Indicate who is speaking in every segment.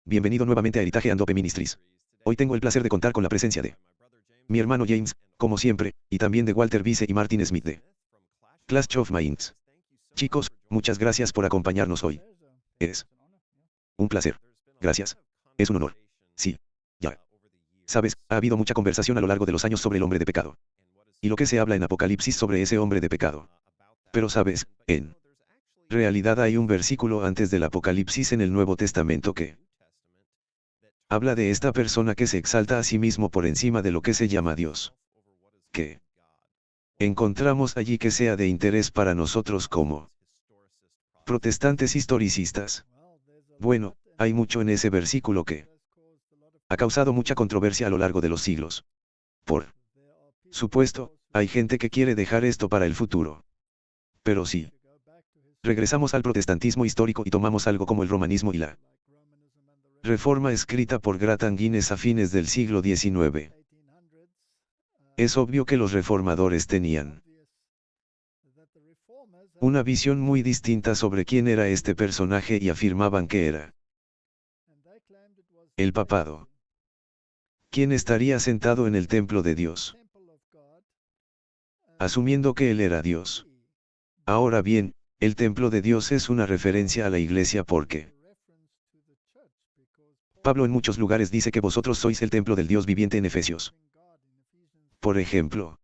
Speaker 1: Bienvenido nuevamente a Heritage and Hope Ministries. Hoy tengo el placer de contar con la presencia de mi hermano James, como siempre, y también de Walter Vice y Martin Smith de Clash of Minds. Chicos, muchas gracias por acompañarnos hoy. Es un placer. Gracias. Es un honor. Sí. Ya. Sabes, ha habido mucha conversación a lo largo de los años sobre el hombre de pecado. Y lo que se habla en Apocalipsis sobre ese hombre de pecado. Pero sabes, en realidad hay un versículo antes del Apocalipsis en el Nuevo Testamento que habla de esta persona que se exalta a sí mismo por encima de lo que se llama Dios. Que encontramos allí que sea de interés para nosotros como protestantes historicistas. Bueno, hay mucho en ese versículo que ha causado mucha controversia a lo largo de los siglos. Por supuesto, hay gente que quiere dejar esto para el futuro. Pero si regresamos al protestantismo histórico y tomamos algo como el romanismo y la Reforma escrita por Gratan Guinness a fines del siglo XIX. Es obvio que los reformadores tenían una visión muy distinta sobre quién era este personaje y afirmaban que era el papado, quien estaría sentado en el templo de Dios, asumiendo que él era Dios. Ahora bien, el templo de Dios es una referencia a la iglesia porque Pablo en muchos lugares dice que vosotros sois el templo del Dios viviente en Efesios. Por ejemplo.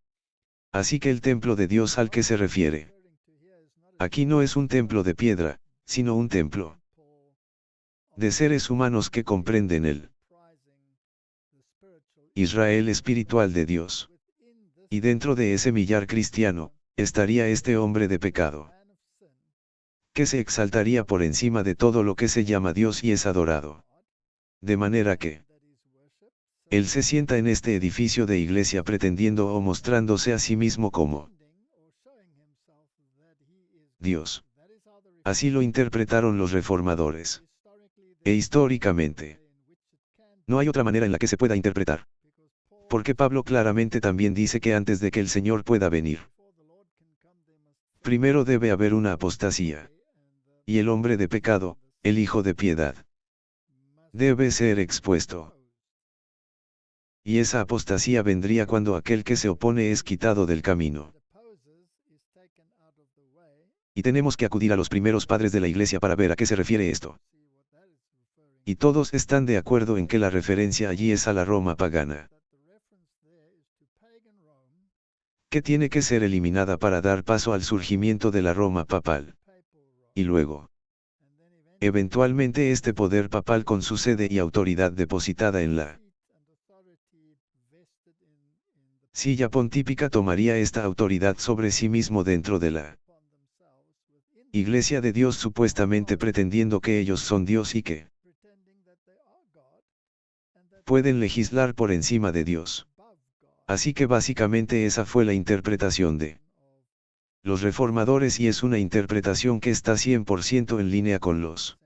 Speaker 1: Así que el templo de Dios al que se refiere aquí no es un templo de piedra, sino un templo de seres humanos que comprenden el Israel espiritual de Dios. Y dentro de ese millar cristiano, estaría este hombre de pecado, que se exaltaría por encima de todo lo que se llama Dios y es adorado. De manera que él se sienta en este edificio de iglesia pretendiendo o mostrándose a sí mismo como Dios. Así lo interpretaron los reformadores. E históricamente, no hay otra manera en la que se pueda interpretar. Porque Pablo claramente también dice que antes de que el Señor pueda venir, primero debe haber una apostasía. Y el hombre de pecado, el hijo de piedad, debe ser expuesto. Y esa apostasía vendría cuando aquel que se opone es quitado del camino. Y tenemos que acudir a los primeros padres de la iglesia para ver a qué se refiere esto. Y todos están de acuerdo en que la referencia allí es a la Roma pagana, que tiene que ser eliminada para dar paso al surgimiento de la Roma papal. Y luego, eventualmente este poder papal con su sede y autoridad depositada en la silla pontífica tomaría esta autoridad sobre sí mismo dentro de la Iglesia de Dios, supuestamente pretendiendo que ellos son Dios y que pueden legislar por encima de Dios. Así que básicamente esa fue la interpretación de los reformadores y es una interpretación que está 100% en línea con los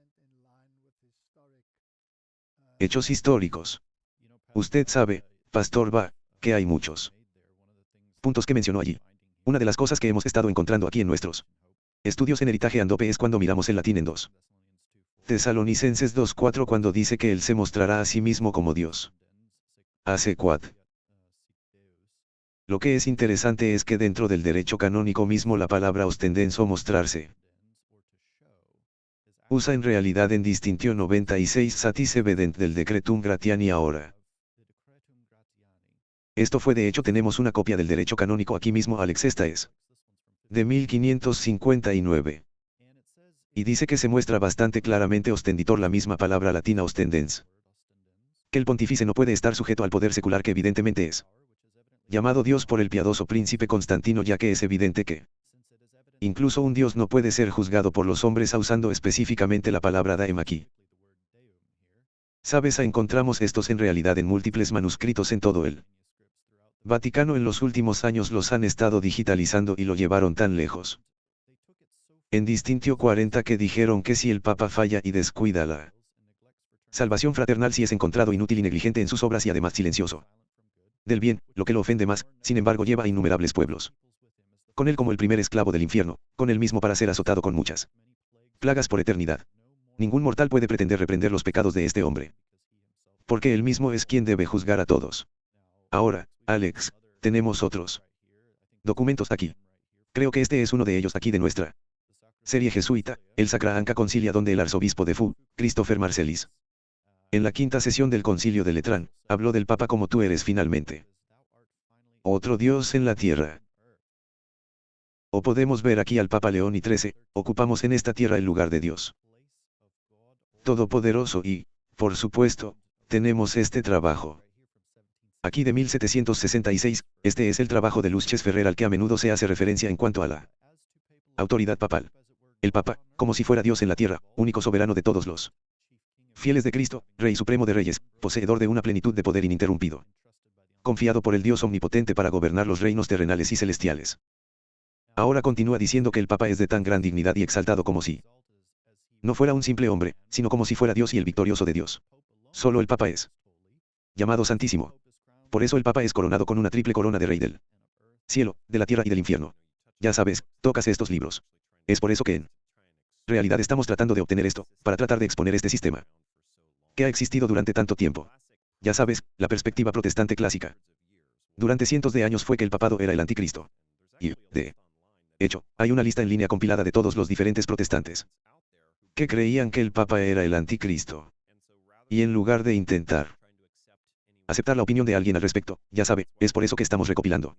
Speaker 1: hechos históricos. Usted sabe, Pastor Va, que hay muchos puntos que mencionó allí. Una de las cosas que hemos estado encontrando aquí en nuestros estudios en Heritage and Hope es cuando miramos el latín en 2 Tesalonicenses 2:4 cuando dice que él se mostrará a sí mismo como Dios. Hace quad. Lo que es interesante es que dentro del derecho canónico mismo la palabra ostendens o mostrarse usa en realidad en Distinción 96 Satis Evident del Decretum Gratiani ahora. Esto fue de hecho tenemos una copia del derecho canónico aquí mismo Alex esta es de 1559. Y dice que se muestra bastante claramente ostenditor la misma palabra latina ostendens. Que el pontífice no puede estar sujeto al poder secular que evidentemente es llamado Dios por el piadoso príncipe Constantino, ya que es evidente que incluso un Dios no puede ser juzgado por los hombres usando específicamente la palabra daem aquí. Sabes, encontramos estos en realidad en múltiples manuscritos en todo el Vaticano. En los últimos años los han estado digitalizando y lo llevaron tan lejos en Distintio 40 que dijeron que si el Papa falla y descuida la salvación fraternal, si es encontrado inútil y negligente en sus obras y además silencioso del bien, lo que lo ofende más, sin embargo lleva a innumerables pueblos con él como el primer esclavo del infierno, con él mismo para ser azotado con muchas plagas por eternidad. Ningún mortal puede pretender reprender los pecados de este hombre. Porque él mismo es quien debe juzgar a todos. Ahora, Alex, tenemos otros documentos aquí. Creo que este es uno de ellos aquí de nuestra serie jesuita, el Sacra Anca Concilia, donde el arzobispo de Fu, Christopher Marcelis, en la quinta sesión del concilio de Letrán, habló del Papa como tú eres finalmente otro Dios en la tierra. O podemos ver aquí al Papa León XIII, ocupamos en esta tierra el lugar de Dios Todopoderoso y, por supuesto, tenemos este trabajo. Aquí de 1766, este es el trabajo de Luces Ferrer al que a menudo se hace referencia en cuanto a la autoridad papal. El Papa, como si fuera Dios en la tierra, único soberano de todos los fieles de Cristo, Rey Supremo de Reyes, poseedor de una plenitud de poder ininterrumpido. Confiado por el Dios omnipotente para gobernar los reinos terrenales y celestiales. Ahora continúa diciendo que el Papa es de tan gran dignidad y exaltado como si no fuera un simple hombre, sino como si fuera Dios y el victorioso de Dios. Solo el Papa es llamado Santísimo. Por eso el Papa es coronado con una triple corona de Rey del cielo, de la tierra y del infierno. Ya sabes, tocas estos libros. Es por eso que en realidad estamos tratando de obtener esto, para tratar de exponer este sistema que ha existido durante tanto tiempo. Ya sabes, la perspectiva protestante clásica. Durante cientos de años fue que el papado era el anticristo. Y, de hecho, hay una lista en línea compilada de todos los diferentes protestantes que creían que el Papa era el anticristo. Y en lugar de intentar aceptar la opinión de alguien al respecto, ya sabe, es por eso que estamos recopilando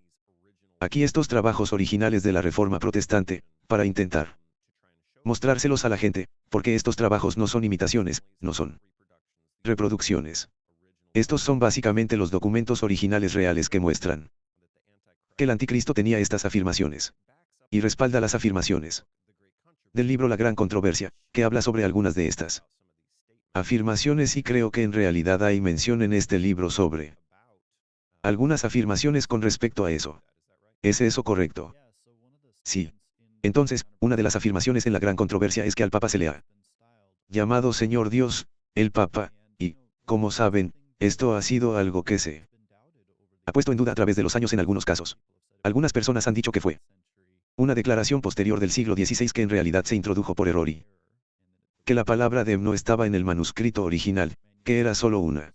Speaker 1: aquí estos trabajos originales de la Reforma Protestante, para intentar mostrárselos a la gente, porque estos trabajos no son imitaciones, no son reproducciones. Estos son básicamente los documentos originales reales que muestran que el anticristo tenía estas afirmaciones. Y respalda las afirmaciones del libro La Gran Controversia, que habla sobre algunas de estas afirmaciones y creo que en realidad hay mención en este libro sobre algunas afirmaciones con respecto a eso. ¿Es eso correcto? Sí. Entonces, una de las afirmaciones en la Gran Controversia es que al Papa se le ha llamado Señor Dios, el Papa, y, como saben, esto ha sido algo que se ha puesto en duda a través de los años en algunos casos. Algunas personas han dicho que fue una declaración posterior del siglo XVI que en realidad se introdujo por error y que la palabra Dem no estaba en el manuscrito original, que era solo una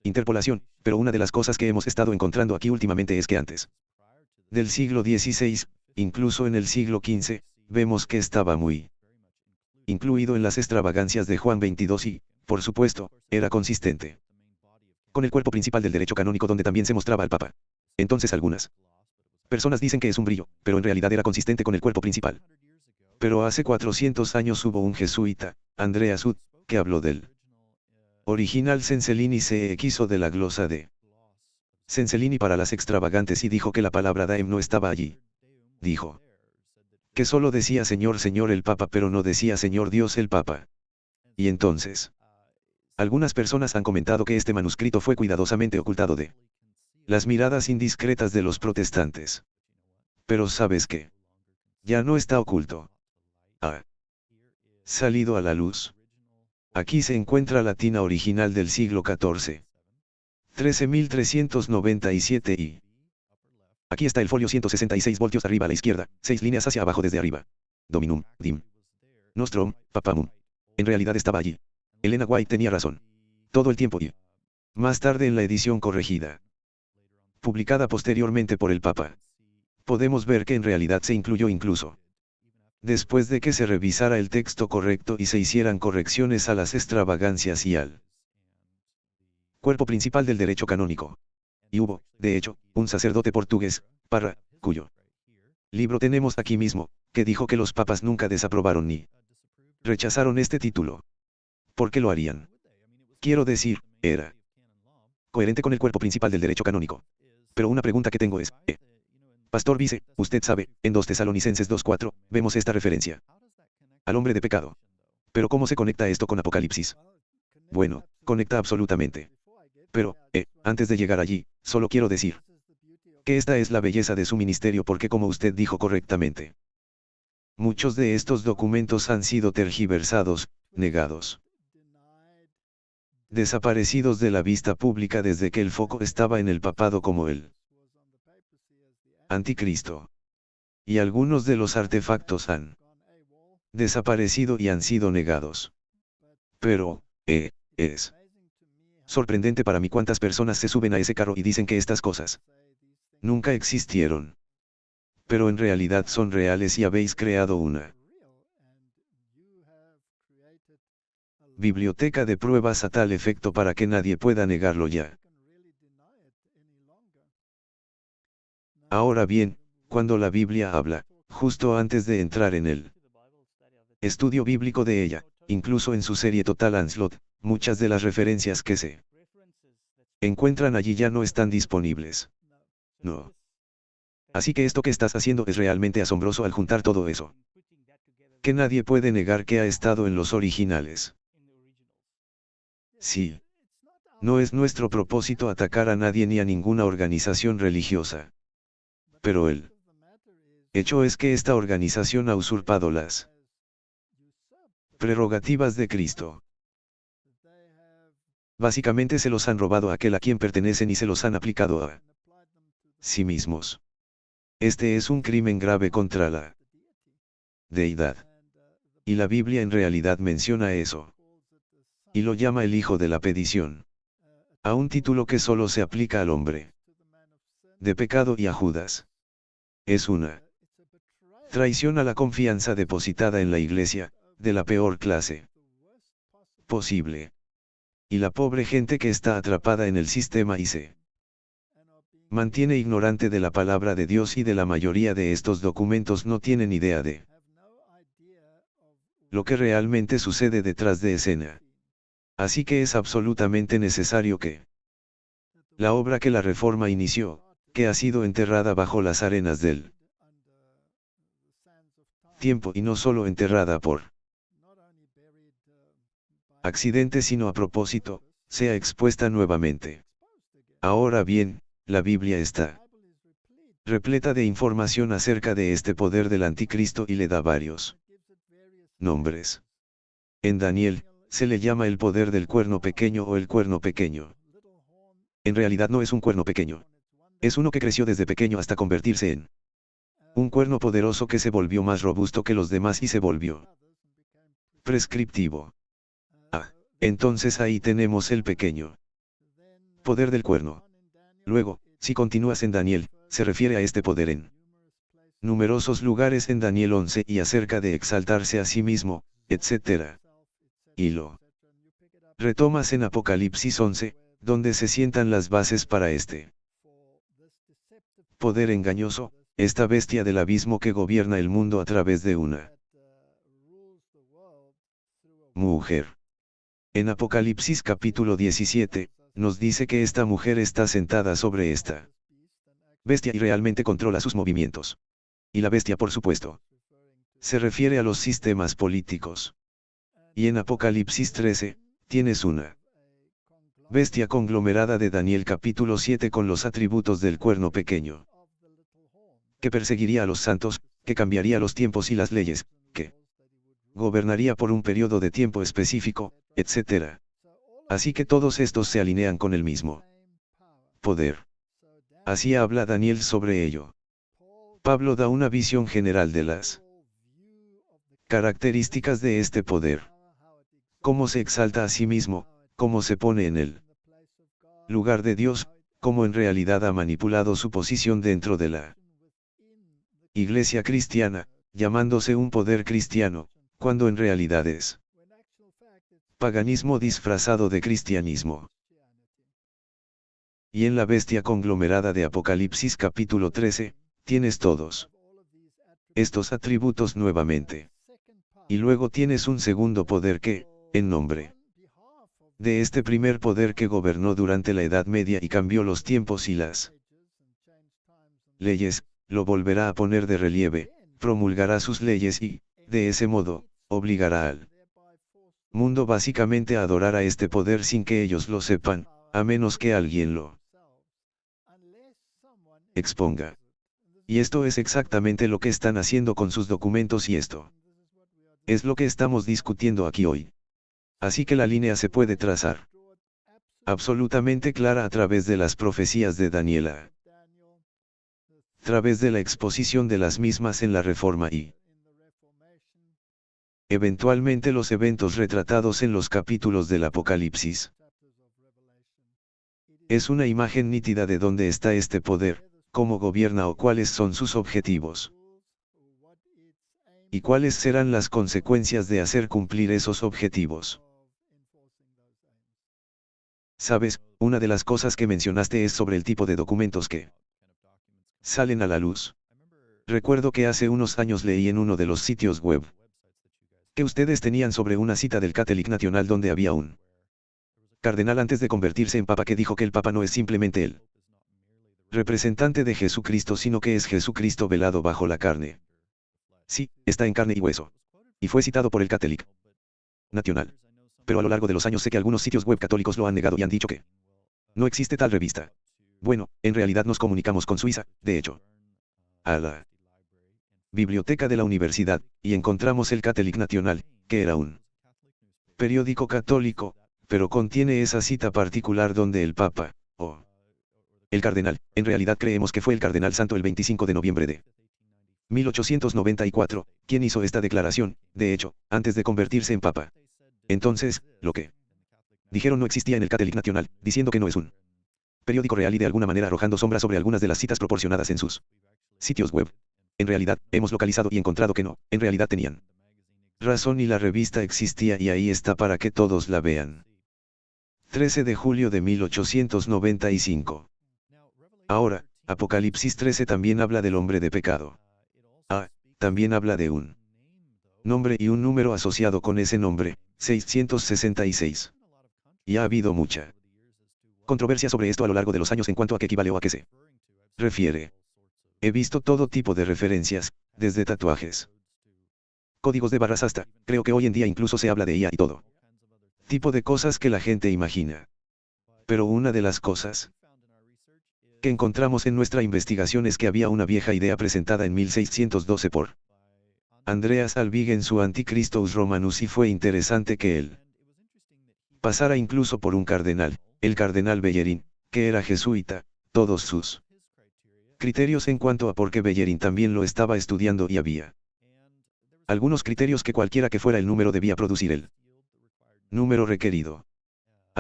Speaker 1: interpolación, pero una de las cosas que hemos estado encontrando aquí últimamente es que antes del siglo XVI, incluso en el siglo XV, vemos que estaba muy incluido en las extravagancias de Juan 22 y, por supuesto, era consistente con el cuerpo principal del derecho canónico donde también se mostraba al Papa. Entonces algunas personas dicen que es un brillo, pero en realidad era consistente con el cuerpo principal. Pero hace 400 años hubo un jesuita, Andreas Ud, que habló del original Cencelini CX o de la glosa de Cencelini para las extravagantes y dijo que la palabra Daem no estaba allí. Dijo que solo decía Señor Señor el Papa pero no decía Señor Dios el Papa. Y entonces, algunas personas han comentado que este manuscrito fue cuidadosamente ocultado de las miradas indiscretas de los protestantes. Pero ¿sabes qué? Ya no está oculto. Ha salido a la luz. Aquí se encuentra la tina original del siglo XIV. 13.397 y... Aquí está el folio 166 voltios arriba a la izquierda, 6 líneas hacia abajo desde arriba. Dominum, dim. Nostrum, papamum. En realidad estaba allí. Elena White tenía razón. Todo el tiempo y... Más tarde en la edición corregida, publicada posteriormente por el Papa, podemos ver que en realidad se incluyó incluso después de que se revisara el texto correcto y se hicieran correcciones a las extravagancias y al cuerpo principal del derecho canónico. Y hubo, de hecho, un sacerdote portugués, Parra, cuyo libro tenemos aquí mismo, que dijo que los papas nunca desaprobaron ni rechazaron este título. ¿Por qué lo harían? Quiero decir, era coherente con el cuerpo principal del derecho canónico. Pero una pregunta que tengo es, Pastor Vice, usted sabe, en 2 Tesalonicenses 2:4, vemos esta referencia al hombre de pecado. Pero ¿cómo se conecta esto con Apocalipsis? Bueno, conecta absolutamente. Pero, antes de llegar allí, solo quiero decir que esta es la belleza de su ministerio porque como usted dijo correctamente, muchos de estos documentos han sido tergiversados, negados, desaparecidos de la vista pública desde que el foco estaba en el papado como el anticristo. Y algunos de los artefactos han desaparecido y han sido negados. Pero, es sorprendente para mí cuántas personas se suben a ese carro y dicen que estas cosas nunca existieron. Pero en realidad son reales y habéis creado una biblioteca de pruebas a tal efecto para que nadie pueda negarlo ya. Ahora bien, cuando la Biblia habla, justo antes de entrar en el estudio bíblico de ella, incluso en su serie Total Onslaught, muchas de las referencias que se encuentran allí ya no están disponibles. No. Así que esto que estás haciendo es realmente asombroso al juntar todo eso. Que nadie puede negar que ha estado en los originales. Sí. No es nuestro propósito atacar a nadie ni a ninguna organización religiosa. Pero el hecho es que esta organización ha usurpado las prerrogativas de Cristo. Básicamente se los han robado a aquel a quien pertenecen y se los han aplicado a sí mismos. Este es un crimen grave contra la deidad. Y la Biblia en realidad menciona eso. Y lo llama el hijo de la perdición. A un título que solo se aplica al hombre de pecado y a Judas. Es una traición a la confianza depositada en la iglesia, de la peor clase posible. Y la pobre gente que está atrapada en el sistema y se mantiene ignorante de la palabra de Dios y de la mayoría de estos documentos no tienen idea de lo que realmente sucede detrás de escena. Así que es absolutamente necesario que la obra que la Reforma inició, que ha sido enterrada bajo las arenas del tiempo y no solo enterrada por accidente sino a propósito, sea expuesta nuevamente. Ahora bien, la Biblia está repleta de información acerca de este poder del anticristo y le da varios nombres. En Daniel, se le llama el poder del cuerno pequeño o el cuerno pequeño. En realidad no es un cuerno pequeño. Es uno que creció desde pequeño hasta convertirse en un cuerno poderoso que se volvió más robusto que los demás y se volvió prescriptivo. Entonces ahí tenemos el pequeño poder del cuerno. Luego, si continúas en Daniel, se refiere a este poder en numerosos lugares en Daniel 11 y acerca de exaltarse a sí mismo, etc. Y lo retomas en Apocalipsis 11, donde se sientan las bases para este poder engañoso, esta bestia del abismo que gobierna el mundo a través de una mujer. En Apocalipsis capítulo 17, nos dice que esta mujer está sentada sobre esta bestia y realmente controla sus movimientos. Y la bestia, por supuesto, se refiere a los sistemas políticos. Y en Apocalipsis 13, tienes una bestia conglomerada de Daniel capítulo 7 con los atributos del cuerno pequeño, que perseguiría a los santos, que cambiaría los tiempos y las leyes, que gobernaría por un periodo de tiempo específico, etc. Así que todos estos se alinean con el mismo poder. Así habla Daniel sobre ello. Pablo da una visión general de las características de este poder. Cómo se exalta a sí mismo, cómo se pone en el lugar de Dios, cómo en realidad ha manipulado su posición dentro de la iglesia cristiana, llamándose un poder cristiano, cuando en realidad es paganismo disfrazado de cristianismo. Y en la bestia conglomerada de Apocalipsis capítulo 13, tienes todos estos atributos nuevamente. Y luego tienes un segundo poder que, en nombre de este primer poder que gobernó durante la Edad Media y cambió los tiempos y las leyes, lo volverá a poner de relieve, promulgará sus leyes y, de ese modo, obligará al mundo básicamente a adorar a este poder sin que ellos lo sepan, a menos que alguien lo exponga. Y esto es exactamente lo que están haciendo con sus documentos y esto es lo que estamos discutiendo aquí hoy. Así que la línea se puede trazar absolutamente clara a través de las profecías de Daniela, a través de la exposición de las mismas en la Reforma y Eventualmente los eventos retratados en los capítulos del Apocalipsis. Es una imagen nítida de dónde está este poder, cómo gobierna o cuáles son sus objetivos. Y cuáles serán las consecuencias de hacer cumplir esos objetivos. Sabes, una de las cosas que mencionaste es sobre el tipo de documentos que salen a la luz. Recuerdo que hace unos años leí en uno de los sitios web que ustedes tenían sobre una cita del Catholic National donde había un cardenal antes de convertirse en papa que dijo que el papa no es simplemente el representante de Jesucristo sino que es Jesucristo velado bajo la carne. Sí, está en carne y hueso. Y fue citado por el Catholic National. Pero a lo largo de los años sé que algunos sitios web católicos lo han negado y han dicho que no existe tal revista. Bueno, en realidad nos comunicamos con Suiza, de hecho, a la biblioteca de la universidad, y encontramos el Catholic National, que era un periódico católico, pero contiene esa cita particular donde el Papa, o el cardenal, en realidad creemos que fue el cardenal santo el 25 de noviembre de 1894, quien hizo esta declaración, de hecho, antes de convertirse en papa. Entonces, lo que dijeron no existía en el Catholic National, diciendo que no es un periódico real y de alguna manera arrojando sombra sobre algunas de las citas proporcionadas en sus sitios web. En realidad, hemos localizado y encontrado que no, en realidad tenían razón y la revista existía y ahí está para que todos la vean. 13 de julio de 1895. Ahora, Apocalipsis 13 también habla del hombre de pecado. También habla de un nombre y un número asociado con ese nombre, 666. Y ha habido mucha controversia sobre esto a lo largo de los años en cuanto a qué equivale o a qué se refiere. He visto todo tipo de referencias, desde tatuajes, códigos de barras hasta, creo que hoy en día incluso se habla de IA y todo tipo de cosas que la gente imagina. Pero una de las cosas que encontramos en nuestra investigación es que había una vieja idea presentada en 1612 por Andreas Albig en su Antichristus Romanus y fue interesante que él pasara incluso por un cardenal, el cardenal Bellerín, que era jesuita, todos sus criterios en cuanto a por qué Bellerín también lo estaba estudiando y había algunos criterios que cualquiera que fuera el número debía producir el número requerido.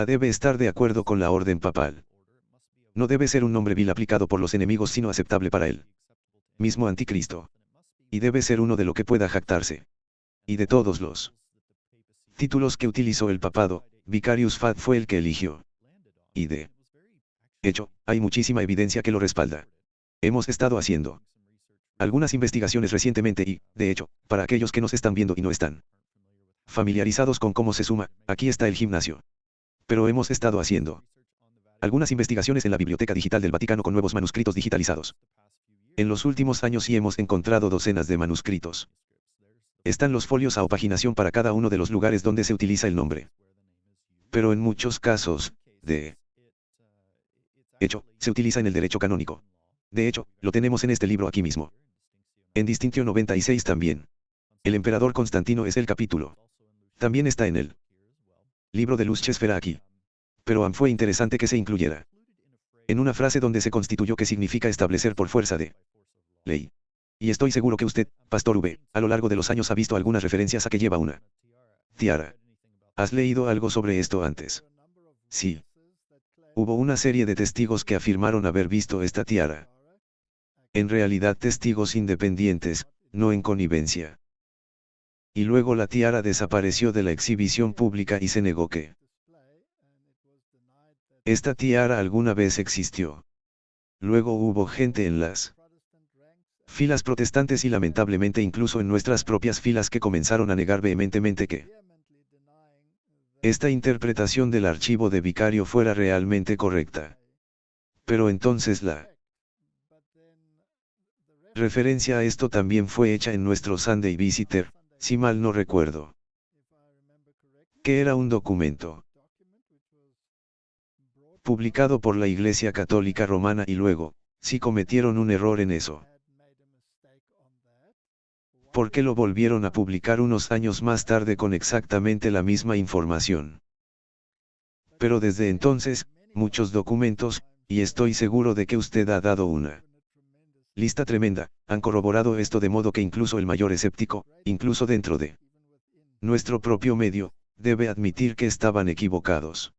Speaker 1: Debe estar de acuerdo con la orden papal. No debe ser un nombre vil aplicado por los enemigos sino aceptable para él mismo anticristo. Y debe ser uno de lo que pueda jactarse. Y de todos los títulos que utilizó el papado, Vicarius Fat fue el que eligió. Y de hecho, hay muchísima evidencia que lo respalda. Hemos estado haciendo algunas investigaciones recientemente y, de hecho, para aquellos que nos están viendo y no están familiarizados con cómo se suma, aquí está el gimnasio. Pero hemos estado haciendo algunas investigaciones en la Biblioteca Digital del Vaticano con nuevos manuscritos digitalizados. En los últimos años sí hemos encontrado docenas de manuscritos. Están los folios a opaginación para cada uno de los lugares donde se utiliza el nombre. Pero en muchos casos, de hecho, se utiliza en el derecho canónico. De hecho, lo tenemos en este libro aquí mismo. En Distinción 96 también. El emperador Constantino es el capítulo. También está en el libro de Luz Chesfera aquí. Pero fue interesante que se incluyera en una frase donde se constituyó que significa establecer por fuerza de ley. Y estoy seguro que usted, Pastor V, a lo largo de los años ha visto algunas referencias a que lleva una tiara. ¿Has leído algo sobre esto antes? Sí. Hubo una serie de testigos que afirmaron haber visto esta tiara. En realidad testigos independientes, no en connivencia. Y luego la tiara desapareció de la exhibición pública y se negó que esta tiara alguna vez existió. Luego hubo gente en las filas protestantes y lamentablemente incluso en nuestras propias filas que comenzaron a negar vehementemente que esta interpretación del archivo de Vicario fuera realmente correcta. Pero entonces la referencia a esto también fue hecha en nuestro Sunday Visitor, si mal no recuerdo. Que era un documento publicado por la Iglesia Católica Romana y luego, si cometieron un error en eso. ¿Por qué lo volvieron a publicar unos años más tarde con exactamente la misma información? Pero desde entonces, muchos documentos, y estoy seguro de que usted ha dado una lista tremenda, han corroborado esto de modo que incluso el mayor escéptico, incluso dentro de nuestro propio medio, debe admitir que estaban equivocados.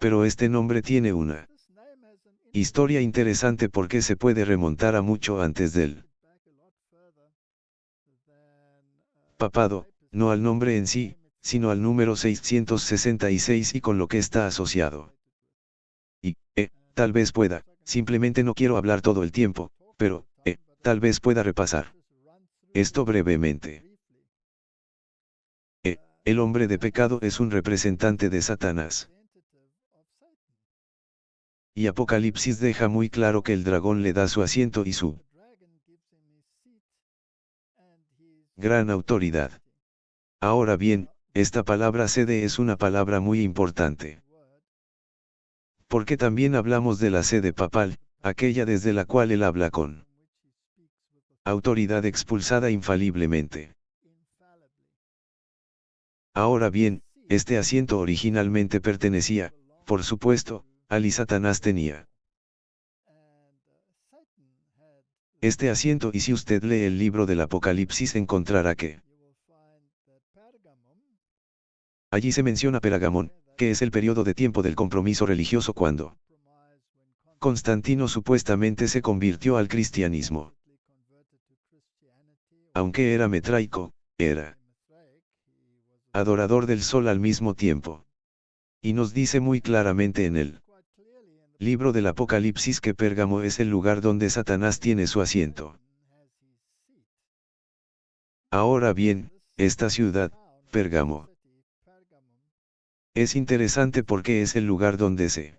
Speaker 1: Pero este nombre tiene una historia interesante porque se puede remontar a mucho antes del papado, no al nombre en sí, sino al número 666 y con lo que está asociado. Y, tal vez pueda, simplemente no quiero hablar todo el tiempo, pero, tal vez pueda repasar esto brevemente. El hombre de pecado es un representante de Satanás. Y Apocalipsis deja muy claro que el dragón le da su asiento y su gran autoridad. Ahora bien, esta palabra sede es una palabra muy importante. Porque también hablamos de la sede papal, aquella desde la cual él habla con autoridad expulsada infaliblemente. Ahora bien, este asiento originalmente pertenecía, por supuesto, al y Satanás tenía este asiento y si usted lee el libro del Apocalipsis encontrará que allí se menciona Pergamón, que es el periodo de tiempo del compromiso religioso cuando Constantino supuestamente se convirtió al cristianismo. Aunque era metraico, era adorador del sol al mismo tiempo. Y nos dice muy claramente en el libro del Apocalipsis que Pérgamo es el lugar donde Satanás tiene su asiento. Ahora bien, esta ciudad, Pérgamo, es interesante porque es el lugar donde se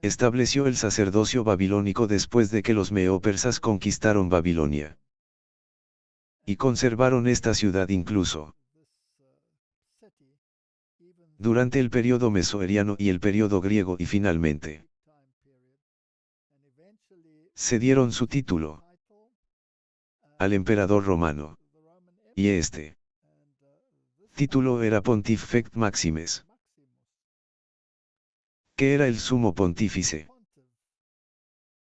Speaker 1: estableció el sacerdocio babilónico después de que los medo-persas conquistaron Babilonia. Y conservaron esta ciudad incluso durante el periodo mesoeriano y el periodo griego y finalmente se dieron su título al emperador romano. Y este título era Pontifex Maximus, que era el sumo pontífice.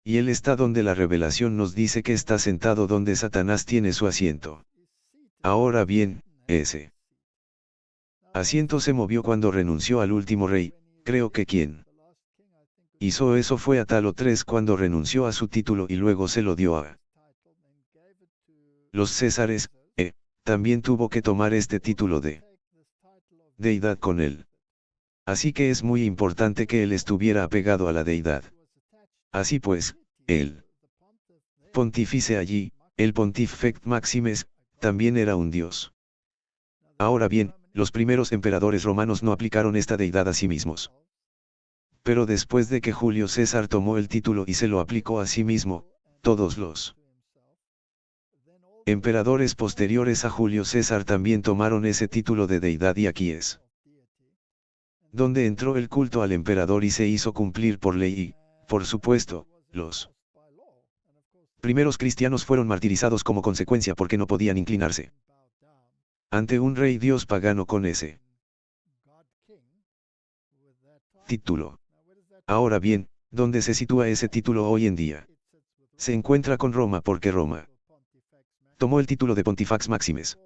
Speaker 1: Y él está donde la revelación nos dice que está sentado donde Satanás tiene su asiento. Ahora bien, ese asiento se movió cuando renunció al último rey, creo que quien hizo eso fue Atalo III cuando renunció a su título y luego se lo dio a los Césares, también tuvo que tomar este título de deidad con él. Así que es muy importante que él estuviera apegado a la deidad. Así pues, el pontífice allí, el Pontifex Maximus, también era un dios. Ahora bien, los primeros emperadores romanos no aplicaron esta deidad a sí mismos. Pero después de que Julio César tomó el título y se lo aplicó a sí mismo, todos los emperadores posteriores a Julio César también tomaron ese título de deidad y aquí es donde entró el culto al emperador y se hizo cumplir por ley y, por supuesto, los primeros cristianos fueron martirizados como consecuencia porque no podían inclinarse ante un rey dios pagano con ese título. Ahora bien, ¿dónde se sitúa ese título hoy en día? Se encuentra con Roma porque Roma tomó el título de Pontifex Maximus.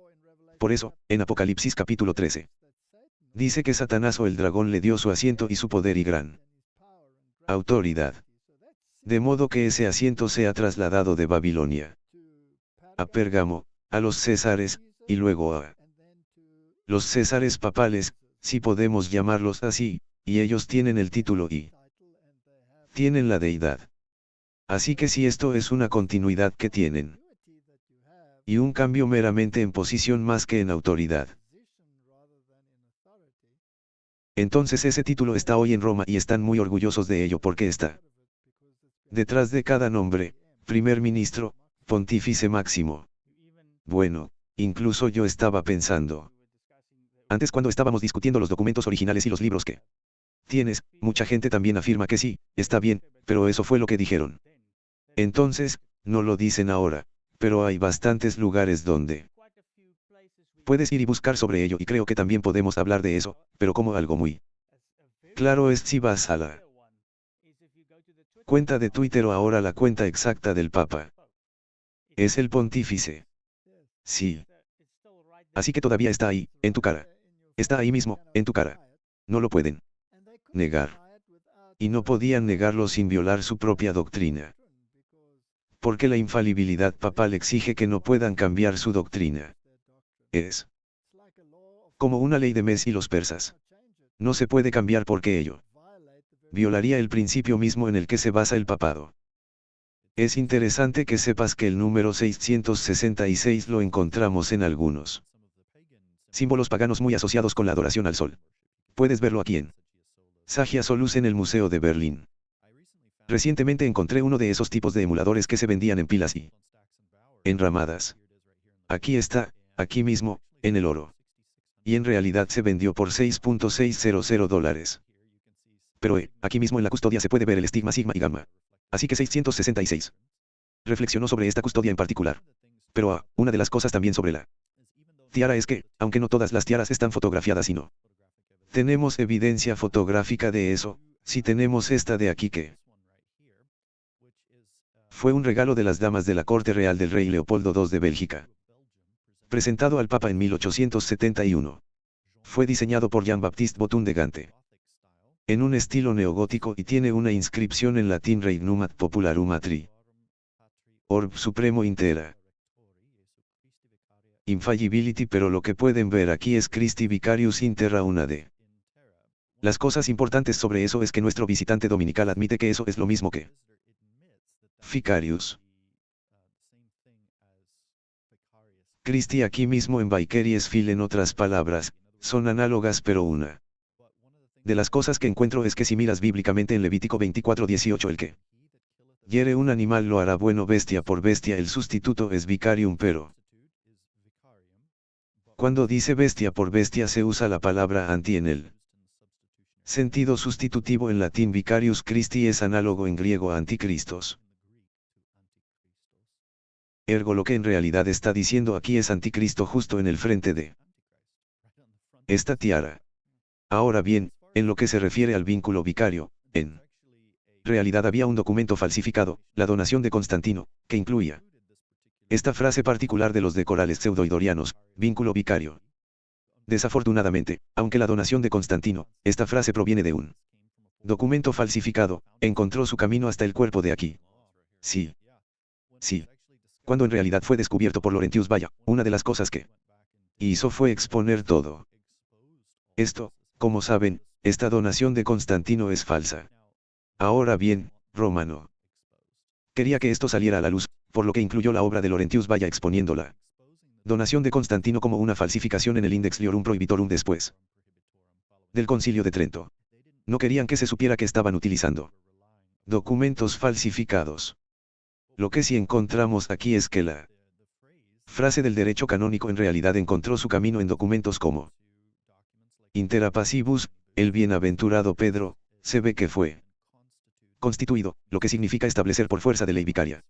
Speaker 1: Por eso, en Apocalipsis capítulo 13, dice que Satanás o el dragón le dio su asiento y su poder y gran autoridad. De modo que ese asiento sea trasladado de Babilonia a Pérgamo, a los Césares, y luego a los Césares papales, si podemos llamarlos así, y ellos tienen el título y tienen la deidad. Así que si esto es una continuidad que tienen, y un cambio meramente en posición más que en autoridad, entonces ese título está hoy en Roma y están muy orgullosos de ello porque está detrás de cada nombre, primer ministro, pontífice máximo. Bueno, incluso yo estaba pensando antes cuando estábamos discutiendo los documentos originales y los libros que tienes, mucha gente también afirma que sí, está bien, pero eso fue lo que dijeron. Entonces, no lo dicen ahora, pero hay bastantes lugares donde puedes ir y buscar sobre ello y creo que también podemos hablar de eso, pero como algo muy claro es si vas a la cuenta de Twitter o ahora la cuenta exacta del Papa. Es el pontífice. Sí. Así que todavía está ahí, en tu cara. Está ahí mismo, en tu cara. No lo pueden negar. Y no podían negarlo sin violar su propia doctrina. Porque la infalibilidad papal exige que no puedan cambiar su doctrina. Es como una ley de Mes y los persas. No se puede cambiar porque ello violaría el principio mismo en el que se basa el papado. Es interesante que sepas que el número 666 lo encontramos en algunos símbolos paganos muy asociados con la adoración al sol. Puedes verlo aquí en Sagia Solus en el Museo de Berlín. Recientemente encontré uno de esos tipos de emuladores que se vendían en pilas y enramadas. Aquí está, aquí mismo, en el oro. Y en realidad se vendió por $6.600. Pero aquí mismo en la custodia se puede ver el estigma sigma y gamma. Así que 666. Reflexionó sobre esta custodia en particular. Pero una de las cosas también sobre la tiara es que, aunque no todas las tiaras están fotografiadas y no tenemos evidencia fotográfica de eso, si tenemos esta de aquí que fue un regalo de las damas de la corte real del rey Leopoldo II de Bélgica. Presentado al Papa en 1871. Fue diseñado por Jean-Baptiste Botun de Gante. En un estilo neogótico y tiene una inscripción en latín Regnum ad popularum atri. Orb supremo intera. Infallibility, pero lo que pueden ver aquí es Christi Vicarius Interra una de las cosas importantes sobre eso es que nuestro visitante dominical admite que eso es lo mismo que Vicarius. Christi aquí mismo en Vicarious Fil en otras palabras, son análogas pero una de las cosas que encuentro es que si miras bíblicamente en Levítico 24:18 el que hiere un animal lo hará bueno bestia por bestia, el sustituto es vicarium, pero cuando dice bestia por bestia se usa la palabra anti en el sentido sustitutivo en latín. Vicarius Christi es análogo en griego a anticristos. Ergo lo que en realidad está diciendo aquí es anticristo justo en el frente de esta tiara. Ahora bien, en lo que se refiere al vínculo vicario, en realidad había un documento falsificado, la donación de Constantino, que incluía esta frase particular de los decorales pseudoidorianos, vínculo vicario. Desafortunadamente, aunque la donación de Constantino, esta frase proviene de un documento falsificado, encontró su camino hasta el cuerpo de aquí. Sí. Cuando en realidad fue descubierto por Laurentius Valla, una de las cosas que hizo fue exponer todo esto. Como saben, esta donación de Constantino es falsa. Ahora bien, Romano quería que esto saliera a la luz, por lo que incluyó la obra de Laurentius Valla exponiendo la donación de Constantino como una falsificación en el Index Liorum Prohibitorum después del Concilio de Trento. No querían que se supiera que estaban utilizando documentos falsificados. Lo que sí encontramos aquí es que la frase del derecho canónico en realidad encontró su camino en documentos como Intera Passibus, el bienaventurado Pedro, se ve que fue constituido, lo que significa establecer por fuerza de ley vicaria.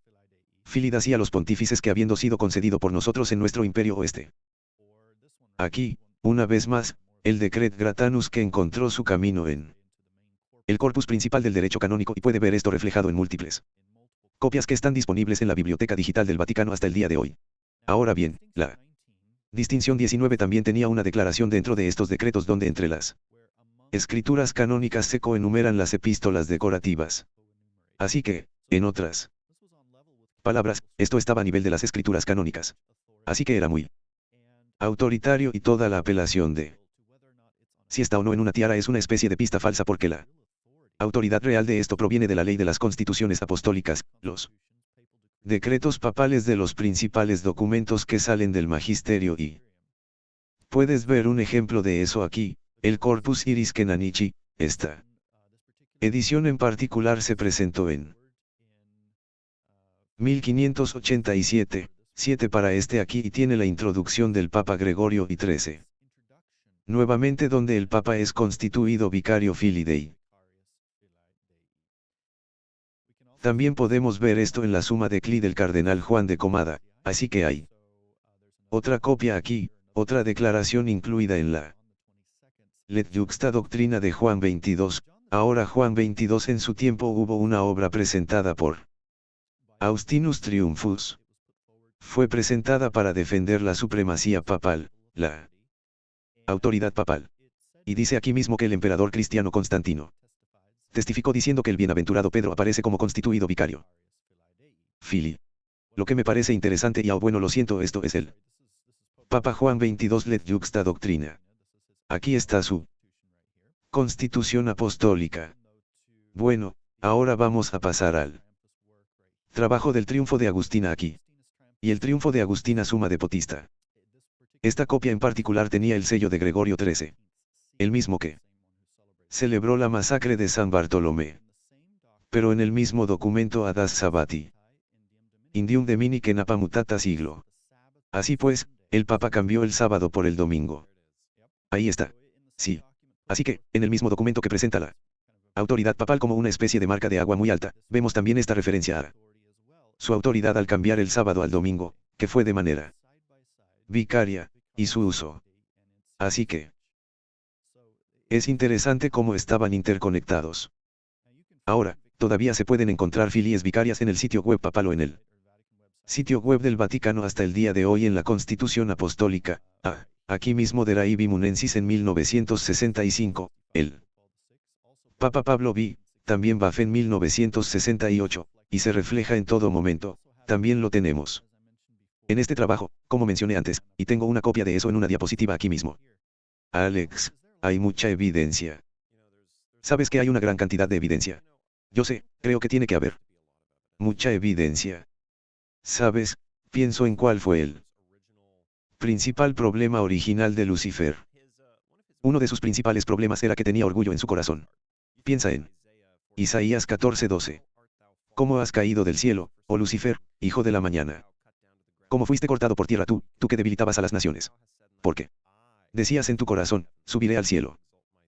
Speaker 1: Filidas y a los pontífices que habiendo sido concedido por nosotros en nuestro imperio oeste. Aquí, una vez más, el Decret Gratanus que encontró su camino en el corpus principal del derecho canónico y puede ver esto reflejado en múltiples copias que están disponibles en la Biblioteca Digital del Vaticano hasta el día de hoy. Ahora bien, la distinción 19 también tenía una declaración dentro de estos decretos donde entre las escrituras canónicas se coenumeran las epístolas decorativas. Así que, en otras palabras, esto estaba a nivel de las escrituras canónicas. Así que era muy autoritario y toda la apelación de si está o no en una tiara es una especie de pista falsa porque la autoridad real de esto proviene de la ley de las constituciones apostólicas, los decretos papales de los principales documentos que salen del magisterio y puedes ver un ejemplo de eso aquí, el Corpus Iris Canonici. Esta edición en particular se presentó en 1587, 7 para este aquí y tiene la introducción del Papa Gregorio XIII. Nuevamente donde el Papa es constituido vicario Filii Dei. También podemos ver esto en la Summa Decli del cardenal Juan de Comada, así que hay otra copia aquí, otra declaración incluida en la Let Juxta Doctrina de Juan 22, ahora Juan 22 en su tiempo hubo una obra presentada por Austinus Triumphus. Fue presentada para defender la supremacía papal, la autoridad papal. Y dice aquí mismo que el emperador cristiano Constantino testificó diciendo que el bienaventurado Pedro aparece como constituido vicario. Fili. Lo que me parece interesante y bueno lo siento esto es el Papa Juan 22 Let Juxta Doctrina. Aquí está su Constitución Apostólica. Bueno, ahora vamos a pasar al trabajo del triunfo de Agustina aquí. Y el triunfo de Agustina Suma de Potista. Esta copia en particular tenía el sello de Gregorio XIII. El mismo que celebró la masacre de San Bartolomé. Pero en el mismo documento Adas Sabbati. Indium Dominique Napa Mutata Siglo. Así pues, el Papa cambió el sábado por el domingo. Ahí está. Sí. Así que, en el mismo documento que presenta la autoridad papal como una especie de marca de agua muy alta, vemos también esta referencia a su autoridad al cambiar el sábado al domingo, que fue de manera vicaria, y su uso. Así que, es interesante cómo estaban interconectados. Ahora, todavía se pueden encontrar filies vicarias en el sitio web papal o en el sitio web del Vaticano hasta el día de hoy en la Constitución Apostólica. Aquí mismo de Raivi Munensis en 1965, el Papa Pablo V, también Baf en 1968, y se refleja en todo momento, también lo tenemos. En este trabajo, como mencioné antes, y tengo una copia de eso en una diapositiva aquí mismo. Alex, hay mucha evidencia. ¿Sabes que hay una gran cantidad de evidencia? Yo sé, creo que tiene que haber mucha evidencia. ¿Sabes? Pienso en cuál fue el principal problema original de Lucifer. Uno de sus principales problemas era que tenía orgullo en su corazón. Piensa en Isaías 14:12. ¿Cómo has caído del cielo, oh Lucifer, hijo de la mañana? ¿Cómo fuiste cortado por tierra tú que debilitabas a las naciones? ¿Por qué? Decías en tu corazón, subiré al cielo.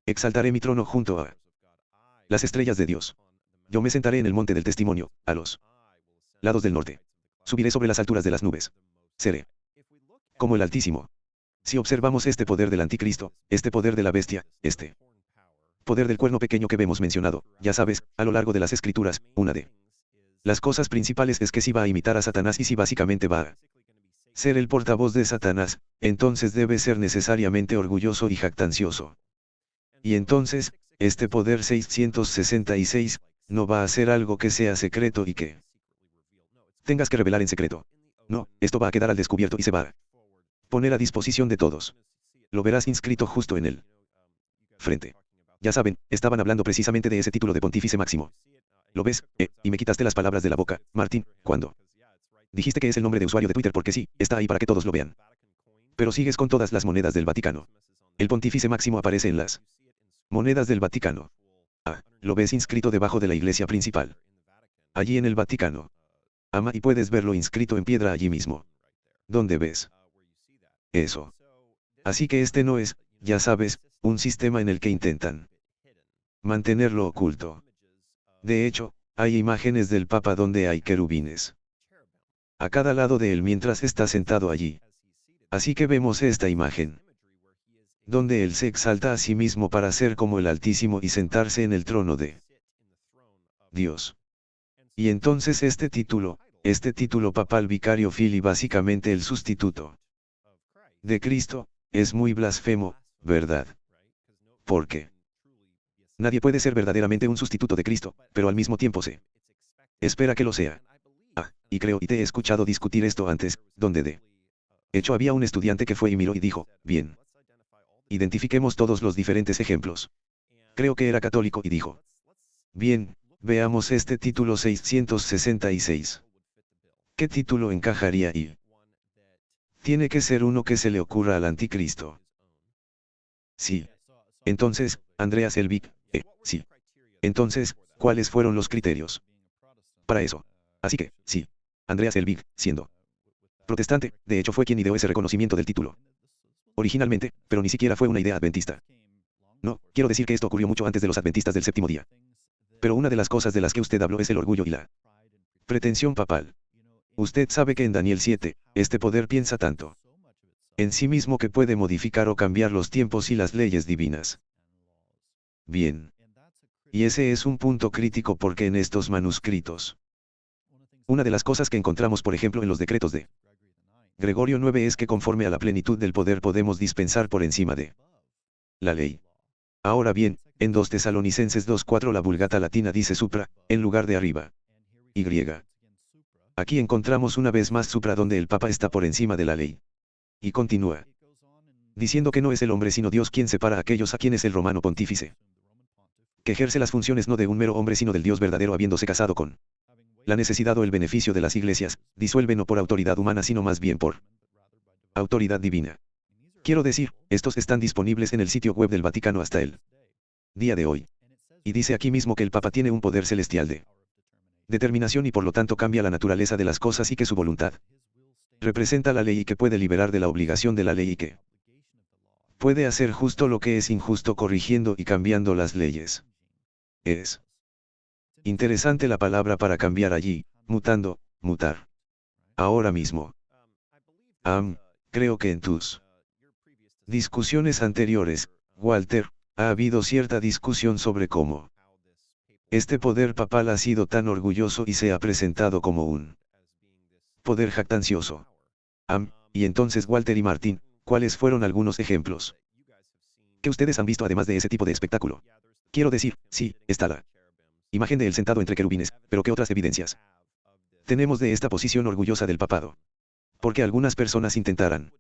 Speaker 1: Exaltaré mi trono junto a las estrellas de Dios. Yo me sentaré en el monte del testimonio, a los lados del norte. Subiré sobre las alturas de las nubes. Seré como el Altísimo. Si observamos este poder del anticristo, este poder de la bestia, este poder del cuerno pequeño que vemos mencionado, ya sabes, a lo largo de las escrituras, una de las cosas principales es que si va a imitar a Satanás y si básicamente va a ser el portavoz de Satanás, entonces debe ser necesariamente orgulloso y jactancioso. Y entonces, este poder 666, no va a ser algo que sea secreto y que tengas que revelar en secreto. No, esto va a quedar al descubierto y se va a poner a disposición de todos. Lo verás inscrito justo en el frente. Ya saben, estaban hablando precisamente de ese título de Pontífice Máximo. ¿Lo ves? Y me quitaste las palabras de la boca, Martín, cuando dijiste que es el nombre de usuario de Twitter porque sí, está ahí para que todos lo vean. Pero sigues con todas las monedas del Vaticano. El Pontífice Máximo aparece en las monedas del Vaticano. Lo ves inscrito debajo de la iglesia principal. Allí en el Vaticano. Y puedes verlo inscrito en piedra allí mismo. ¿Dónde ves eso? Así que este no es, ya sabes, un sistema en el que intentan mantenerlo oculto. De hecho, hay imágenes del Papa donde hay querubines a cada lado de él mientras está sentado allí. Así que vemos esta imagen donde él se exalta a sí mismo para ser como el Altísimo y sentarse en el trono de Dios. Y entonces este título papal vicario fili básicamente el sustituto de Cristo, es muy blasfemo, ¿verdad? Porque nadie puede ser verdaderamente un sustituto de Cristo, pero al mismo tiempo se espera que lo sea. Y creo y te he escuchado discutir esto antes, donde de hecho había un estudiante que fue y miró y dijo, bien. Identifiquemos todos los diferentes ejemplos. Creo que era católico y dijo, bien, veamos este título 666. ¿Qué título encajaría y? Tiene que ser uno que se le ocurra al anticristo. Sí. Entonces, Andreas Elvig, sí. Entonces, ¿cuáles fueron los criterios para eso? Así que, sí. Andreas Elvig, siendo protestante, de hecho fue quien ideó ese reconocimiento del título. Originalmente, pero ni siquiera fue una idea adventista. No, quiero decir que esto ocurrió mucho antes de los adventistas del séptimo día. Pero una de las cosas de las que usted habló es el orgullo y la pretensión papal. Usted sabe que en Daniel 7, este poder piensa tanto en sí mismo que puede modificar o cambiar los tiempos y las leyes divinas. Bien. Y ese es un punto crítico porque en estos manuscritos, una de las cosas que encontramos por ejemplo en los decretos de Gregorio 9 es que conforme a la plenitud del poder podemos dispensar por encima de la ley. Ahora bien, en 2 Tesalonicenses 2:4 la Vulgata Latina dice supra, en lugar de arriba. Y. Aquí encontramos una vez más supra donde el Papa está por encima de la ley. Y continúa diciendo que no es el hombre sino Dios quien separa a aquellos a quienes el romano pontífice, que ejerce las funciones no de un mero hombre sino del Dios verdadero habiéndose casado con la necesidad o el beneficio de las iglesias, disuelve no por autoridad humana sino más bien por autoridad divina. Quiero decir, estos están disponibles en el sitio web del Vaticano hasta el día de hoy. Y dice aquí mismo que el Papa tiene un poder celestial de determinación y por lo tanto cambia la naturaleza de las cosas y que su voluntad representa la ley y que puede liberar de la obligación de la ley y que puede hacer justo lo que es injusto corrigiendo y cambiando las leyes. Es interesante la palabra para cambiar allí, mutando, mutar. Ahora mismo. Creo que en tus discusiones anteriores, Walter, ha habido cierta discusión sobre cómo este poder papal ha sido tan orgulloso y se ha presentado como un poder jactancioso. Y entonces Walter y Martín, ¿cuáles fueron algunos ejemplos que ustedes han visto además de ese tipo de espectáculo? Quiero decir, sí, está la imagen de él sentado entre querubines, pero ¿qué otras evidencias tenemos de esta posición orgullosa del papado? Porque algunas personas intentarán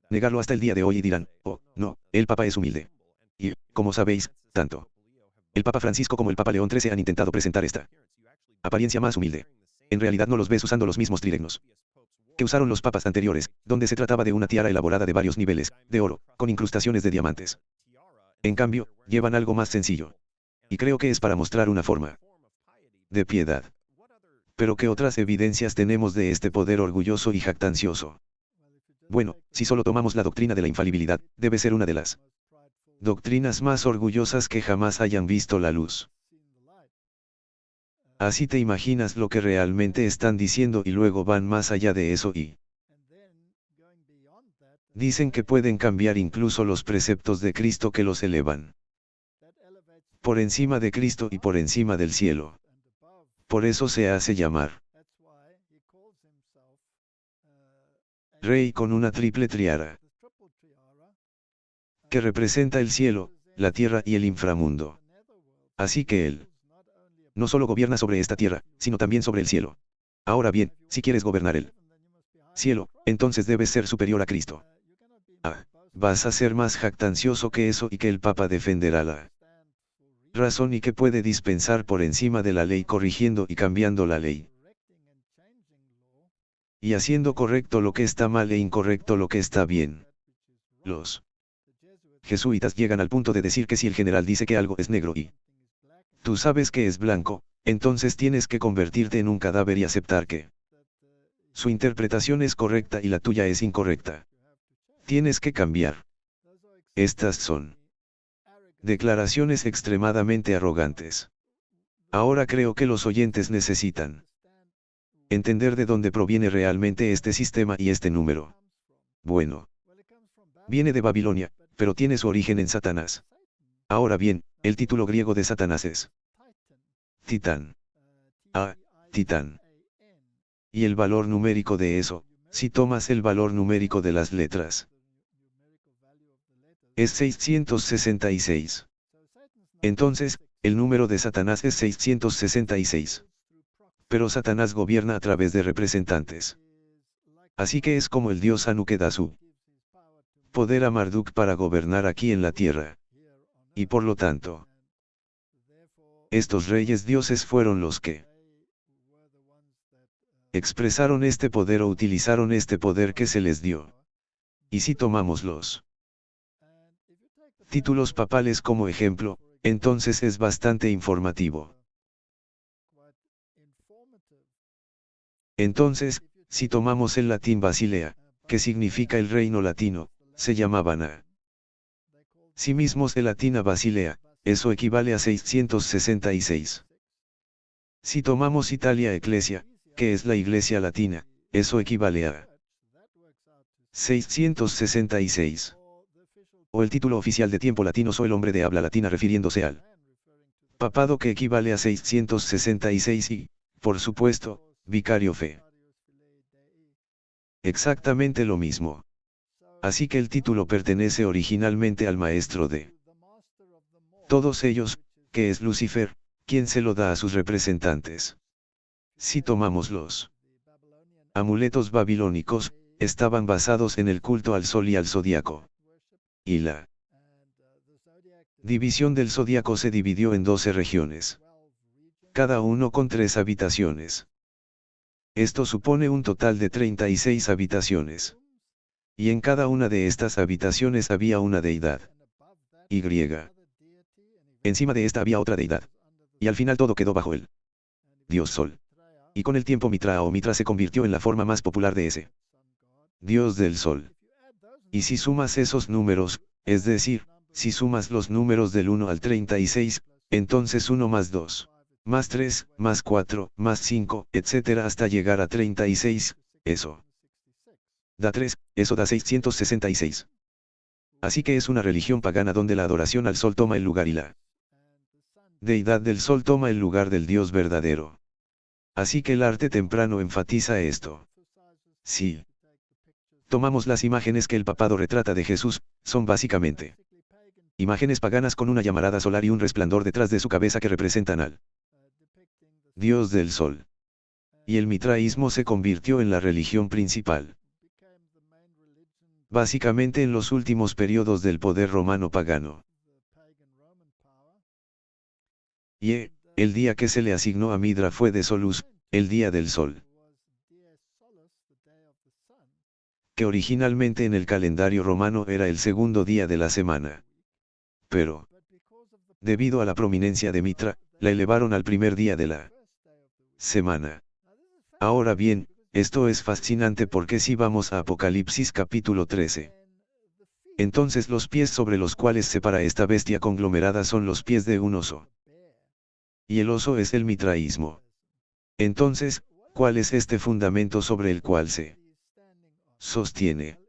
Speaker 1: negarlo hasta el día de hoy y dirán, oh, no, el Papa es humilde. Y, como sabéis, tanto el Papa Francisco como el Papa León XIII han intentado presentar esta apariencia más humilde. En realidad no los ves usando los mismos triregnos que usaron los papas anteriores, donde se trataba de una tiara elaborada de varios niveles, de oro, con incrustaciones de diamantes. En cambio, llevan algo más sencillo. Y creo que es para mostrar una forma de piedad. Pero ¿qué otras evidencias tenemos de este poder orgulloso y jactancioso? Bueno, si solo tomamos la doctrina de la infalibilidad, debe ser una de las doctrinas más orgullosas que jamás hayan visto la luz. Así te imaginas lo que realmente están diciendo y luego van más allá de eso y dicen que pueden cambiar incluso los preceptos de Cristo que los elevan por encima de Cristo y por encima del cielo. Por eso se hace llamar Rey con una triple triara que representa el cielo, la tierra y el inframundo. Así que él no solo gobierna sobre esta tierra, sino también sobre el cielo. Ahora bien, si quieres gobernar el cielo, entonces debes ser superior a Cristo. Vas a ser más jactancioso que eso y que el Papa defenderá la razón y que puede dispensar por encima de la ley corrigiendo y cambiando la ley. Y haciendo correcto lo que está mal e incorrecto lo que está bien. Los jesuitas llegan al punto de decir que si el general dice que algo es negro y tú sabes que es blanco, entonces tienes que convertirte en un cadáver y aceptar que su interpretación es correcta y la tuya es incorrecta. Tienes que cambiar. Estas son declaraciones extremadamente arrogantes. Ahora creo que los oyentes necesitan entender de dónde proviene realmente este sistema y este número. Bueno, viene de Babilonia, pero tiene su origen en Satanás. Ahora bien, el título griego de Satanás es Titán. Titán. Y el valor numérico de eso, si tomas el valor numérico de las letras, es 666. Entonces, el número de Satanás es 666. Pero Satanás gobierna a través de representantes. Así que es como el dios Anu que da su poder a Marduk para gobernar aquí en la tierra. Y por lo tanto, estos reyes dioses fueron los que expresaron este poder o utilizaron este poder que se les dio. Y si tomamos los títulos papales como ejemplo, entonces es bastante informativo. Entonces, si tomamos el latín Basilea, que significa el reino latino, se llamaban a sí mismos el latín Basilea, eso equivale a 666. Si tomamos Italia Ecclesia, que es la iglesia latina, eso equivale a 666. O el título oficial de tiempo latino o el hombre de habla latina refiriéndose al papado que equivale a 666 y, por supuesto, Vicario Fe. Exactamente lo mismo. Así que el título pertenece originalmente al maestro de todos ellos, que es Lucifer, quien se lo da a sus representantes. Si tomamos los amuletos babilónicos, estaban basados en el culto al sol y al zodiaco. Y la división del zodiaco se dividió en 12 regiones. Cada uno con 3 habitaciones. Esto supone un total de 36 habitaciones. Y en cada una de estas habitaciones había una deidad. Y. Encima de esta había otra deidad. Y al final todo quedó bajo el Dios Sol. Y con el tiempo Mitra o Mitra se convirtió en la forma más popular de ese Dios del Sol. Y si sumas esos números, es decir, si sumas los números del 1 al 36, entonces 1 más 2, más 3, más 4, más 5, etc. hasta llegar a 36, eso da 3, eso da 666. Así que es una religión pagana donde la adoración al sol toma el lugar y la deidad del sol toma el lugar del Dios verdadero. Así que el arte temprano enfatiza esto. Sí. Tomamos las imágenes que el papado retrata de Jesús, son básicamente imágenes paganas con una llamarada solar y un resplandor detrás de su cabeza que representan al Dios del Sol. Y el mitraísmo se convirtió en la religión principal. Básicamente en los últimos periodos del poder romano pagano. Y el día que se le asignó a Midra fue de Solus, el día del sol. Que originalmente en el calendario romano era el segundo día de la semana. Pero, debido a la prominencia de Mitra, la elevaron al primer día de la semana. Ahora bien, esto es fascinante porque si vamos a Apocalipsis capítulo 13. Entonces los pies sobre los cuales se para esta bestia conglomerada son los pies de un oso. Y el oso es el mitraísmo. Entonces, ¿cuál es este fundamento sobre el cual se sostiene?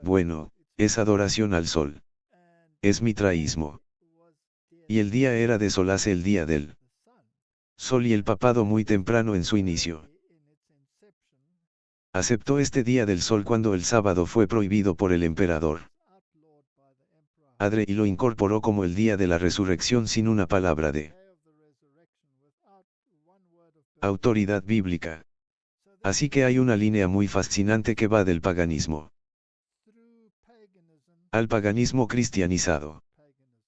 Speaker 1: Bueno, es adoración al sol. Es mitraísmo. Y el día era de Solaz, el día del sol, y el papado muy temprano en su inicio aceptó este día del sol cuando el sábado fue prohibido por el emperador Adre y lo incorporó como el día de la resurrección sin una palabra de autoridad bíblica. Así que hay una línea muy fascinante que va del paganismo al paganismo cristianizado.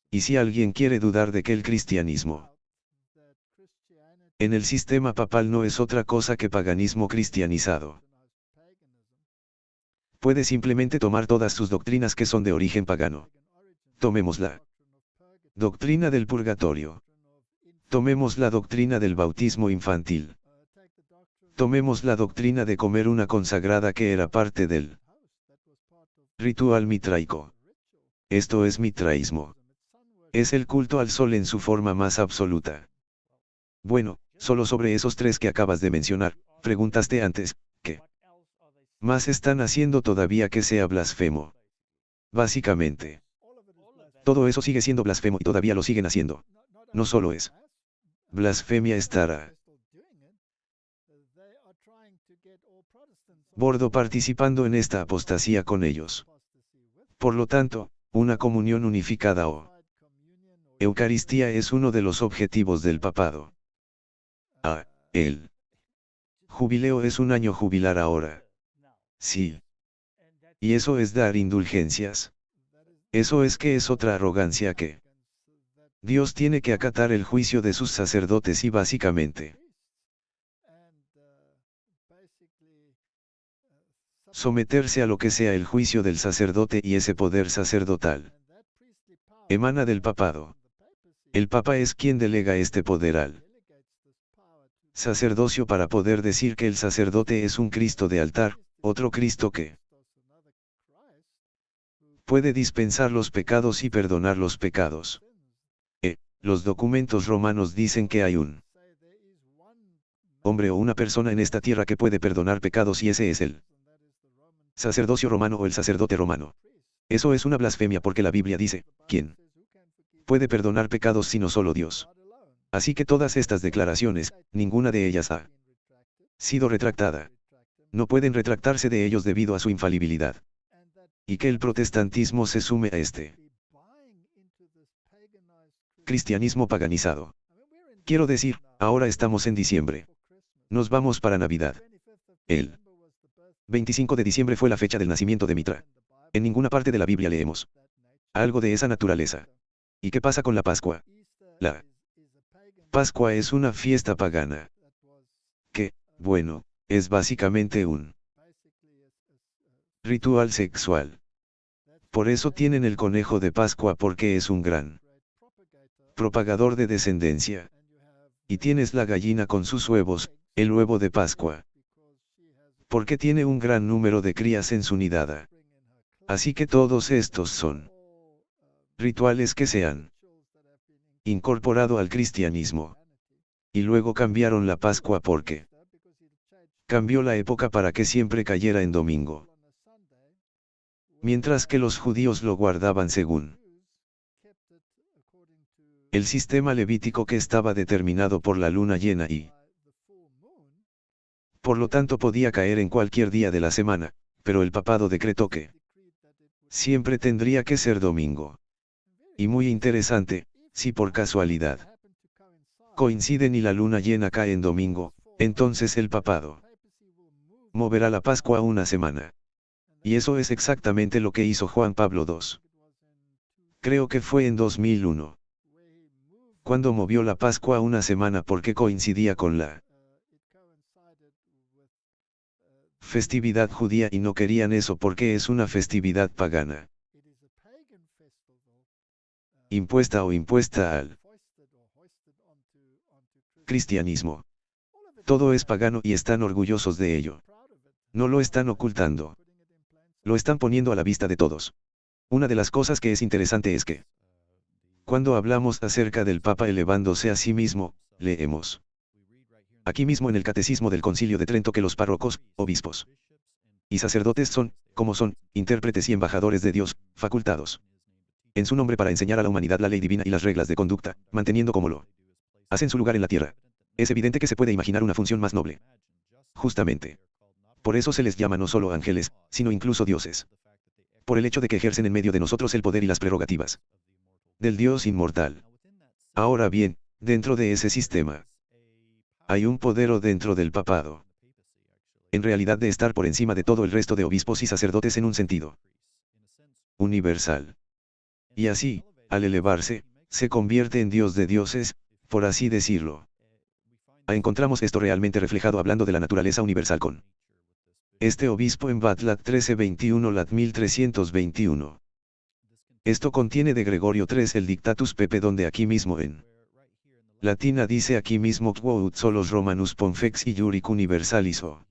Speaker 1: Y si alguien quiere dudar de que el cristianismo en el sistema papal no es otra cosa que paganismo cristianizado, puede simplemente tomar todas sus doctrinas que son de origen pagano. Tomemos la doctrina del purgatorio. Tomemos la doctrina del bautismo infantil. Tomemos la doctrina de comer una consagrada que era parte del ritual mitraico. Esto es mitraísmo. Es el culto al sol en su forma más absoluta. Bueno, solo sobre esos 3 que acabas de mencionar, preguntaste antes, ¿qué más están haciendo todavía que sea blasfemo? Básicamente, todo eso sigue siendo blasfemo y todavía lo siguen haciendo. No solo es blasfemia, estará bordo participando en esta apostasía con ellos. Por lo tanto, una comunión unificada o Eucaristía es uno de los objetivos del papado. El jubileo es un año jubilar ahora. Sí. Y eso es dar indulgencias. Eso es que es otra arrogancia que Dios tiene que acatar el juicio de sus sacerdotes y básicamente someterse a lo que sea el juicio del sacerdote, y ese poder sacerdotal emana del papado. El papa es quien delega este poder al sacerdocio para poder decir que el sacerdote es un Cristo de altar, otro Cristo que puede dispensar los pecados y perdonar los pecados. Los documentos romanos dicen que hay un hombre o una persona en esta tierra que puede perdonar pecados, y ese es el sacerdocio romano o el sacerdote romano. Eso es una blasfemia porque la Biblia dice, ¿quién puede perdonar pecados sino solo Dios? Así que todas estas declaraciones, ninguna de ellas ha sido retractada. No pueden retractarse de ellos debido a su infalibilidad. Y que el protestantismo se sume a este cristianismo paganizado. Quiero decir, ahora estamos en diciembre. Nos vamos para Navidad. El 25 de diciembre fue la fecha del nacimiento de Mitra. En ninguna parte de la Biblia leemos algo de esa naturaleza. ¿Y qué pasa con la Pascua? La Pascua es una fiesta pagana. Que, bueno, es básicamente un ritual sexual. Por eso tienen el conejo de Pascua porque es un gran propagador de descendencia. Y tienes la gallina con sus huevos, el huevo de Pascua. Porque tiene un gran número de crías en su nidada. Así que todos estos son rituales que se han incorporado al cristianismo. Y luego cambiaron la Pascua porque cambió la época para que siempre cayera en domingo. Mientras que los judíos lo guardaban según el sistema levítico que estaba determinado por la luna llena y por lo tanto podía caer en cualquier día de la semana, pero el papado decretó que siempre tendría que ser domingo. Y muy interesante, si por casualidad coinciden y la luna llena cae en domingo, entonces el papado moverá la Pascua una semana. Y eso es exactamente lo que hizo Juan Pablo II. Creo que fue en 2001. Cuando movió la Pascua una semana porque coincidía con la festividad judía y no querían eso porque es una festividad pagana. Impuesta al cristianismo. Todo es pagano y están orgullosos de ello. No lo están ocultando. Lo están poniendo a la vista de todos. Una de las cosas que es interesante es que, cuando hablamos acerca del Papa elevándose a sí mismo, leemos aquí mismo en el Catecismo del Concilio de Trento que los párrocos, obispos y sacerdotes son, como son, intérpretes y embajadores de Dios, facultados en su nombre para enseñar a la humanidad la ley divina y las reglas de conducta, manteniendo como lo hacen su lugar en la tierra. Es evidente que se puede imaginar una función más noble. Justamente. Por eso se les llama no solo ángeles, sino incluso dioses. Por el hecho de que ejercen en medio de nosotros el poder y las prerrogativas del Dios inmortal. Ahora bien, dentro de ese sistema, hay un poder dentro del papado. En realidad de estar por encima de todo el resto de obispos y sacerdotes en un sentido universal. Y así, al elevarse, se convierte en Dios de dioses, por así decirlo. Encontramos esto realmente reflejado hablando de la naturaleza universal con este obispo en Batlat 1321 lat 1321. Esto contiene de Gregorio III el Dictatus Pepe donde aquí mismo en latina dice aquí mismo quod solos Romanus Ponfex iuric universalis o.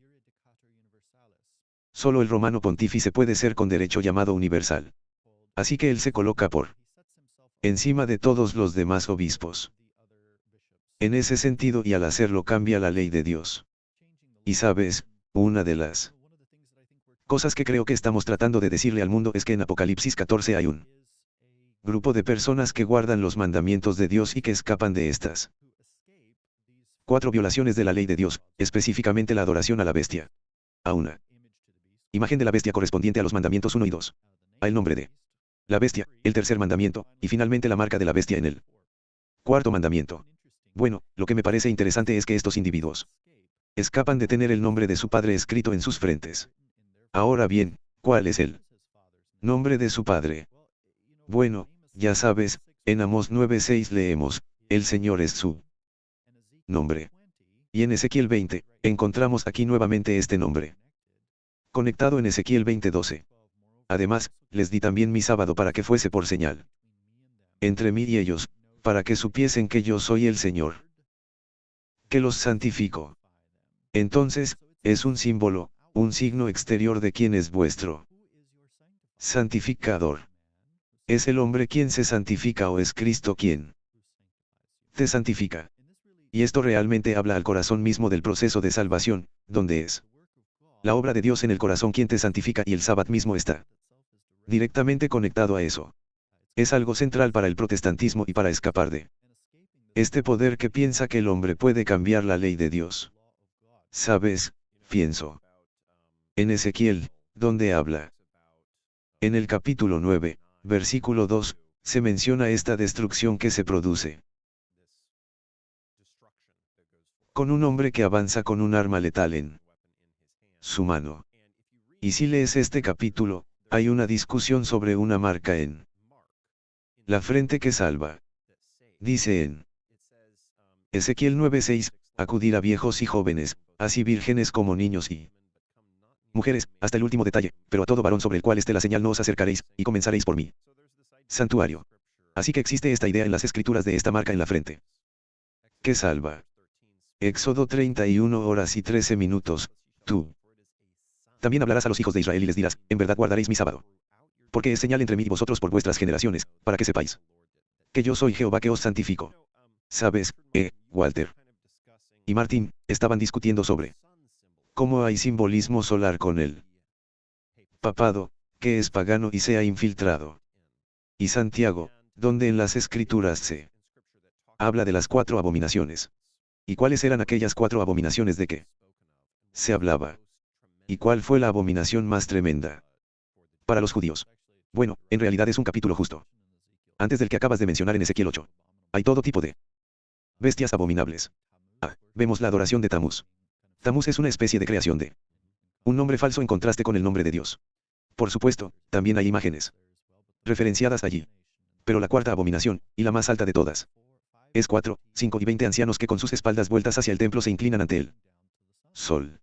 Speaker 1: Solo el romano pontífice puede ser con derecho llamado universal. Así que él se coloca por encima de todos los demás obispos. En ese sentido y al hacerlo cambia la ley de Dios. Y sabes, una de las cosas que creo que estamos tratando de decirle al mundo es que en Apocalipsis 14 hay un grupo de personas que guardan los mandamientos de Dios y que escapan de estas 4 violaciones de la ley de Dios, específicamente la adoración a la bestia. A una imagen de la bestia correspondiente a los mandamientos 1 y 2. A el nombre de la bestia, el tercer mandamiento, y finalmente la marca de la bestia en el cuarto mandamiento. Bueno, lo que me parece interesante es que estos individuos escapan de tener el nombre de su padre escrito en sus frentes. Ahora bien, ¿cuál es el nombre de su padre? Bueno, ya sabes, en Amós 9:6 leemos, el Señor es su nombre. Y en Ezequiel 20, encontramos aquí nuevamente este nombre. Conectado en Ezequiel 20:12. Además, les di también mi sábado para que fuese por señal entre mí y ellos, para que supiesen que yo soy el Señor, que los santifico. Entonces, es un símbolo, un signo exterior de quién es vuestro santificador. ¿Es el hombre quien se santifica o es Cristo quien te santifica? Y esto realmente habla al corazón mismo del proceso de salvación, donde es la obra de Dios en el corazón quien te santifica y el sábado mismo está directamente conectado a eso. Es algo central para el protestantismo y para escapar de este poder que piensa que el hombre puede cambiar la ley de Dios. ¿Sabes? Pienso En Ezequiel, donde habla. En el capítulo 9, versículo 2, se menciona esta destrucción que se produce con un hombre que avanza con un arma letal en su mano. Y si lees este capítulo, hay una discusión sobre una marca en la frente que salva. Dice en Ezequiel 9:6, acudir a viejos y jóvenes, así vírgenes como niños y mujeres, hasta el último detalle, pero a todo varón sobre el cual esté la señal no os acercaréis, y comenzaréis por mí. Santuario. Así que existe esta idea en las escrituras de esta marca en la frente. Que salva. Éxodo 31 horas y 13 minutos, tú. También hablarás a los hijos de Israel y les dirás, en verdad guardaréis mi sábado. Porque es señal entre mí y vosotros por vuestras generaciones, para que sepáis que yo soy Jehová que os santifico. Sabes, Walter y Martin, estaban discutiendo sobre cómo hay simbolismo solar con el papado, que es pagano y se ha infiltrado. Y Santiago, donde en las escrituras se habla de las 4 abominaciones. ¿Y cuáles eran aquellas 4 abominaciones de que se hablaba? ¿Y cuál fue la abominación más tremenda para los judíos? Bueno, en realidad es un capítulo justo antes del que acabas de mencionar en Ezequiel 8. Hay todo tipo de bestias abominables. Vemos la adoración de Tamuz. Tamuz es una especie de creación de un nombre falso en contraste con el nombre de Dios. Por supuesto, también hay imágenes referenciadas allí. Pero la cuarta abominación, y la más alta de todas, es 4, 5 y 20 ancianos que con sus espaldas vueltas hacia el templo se inclinan ante el sol.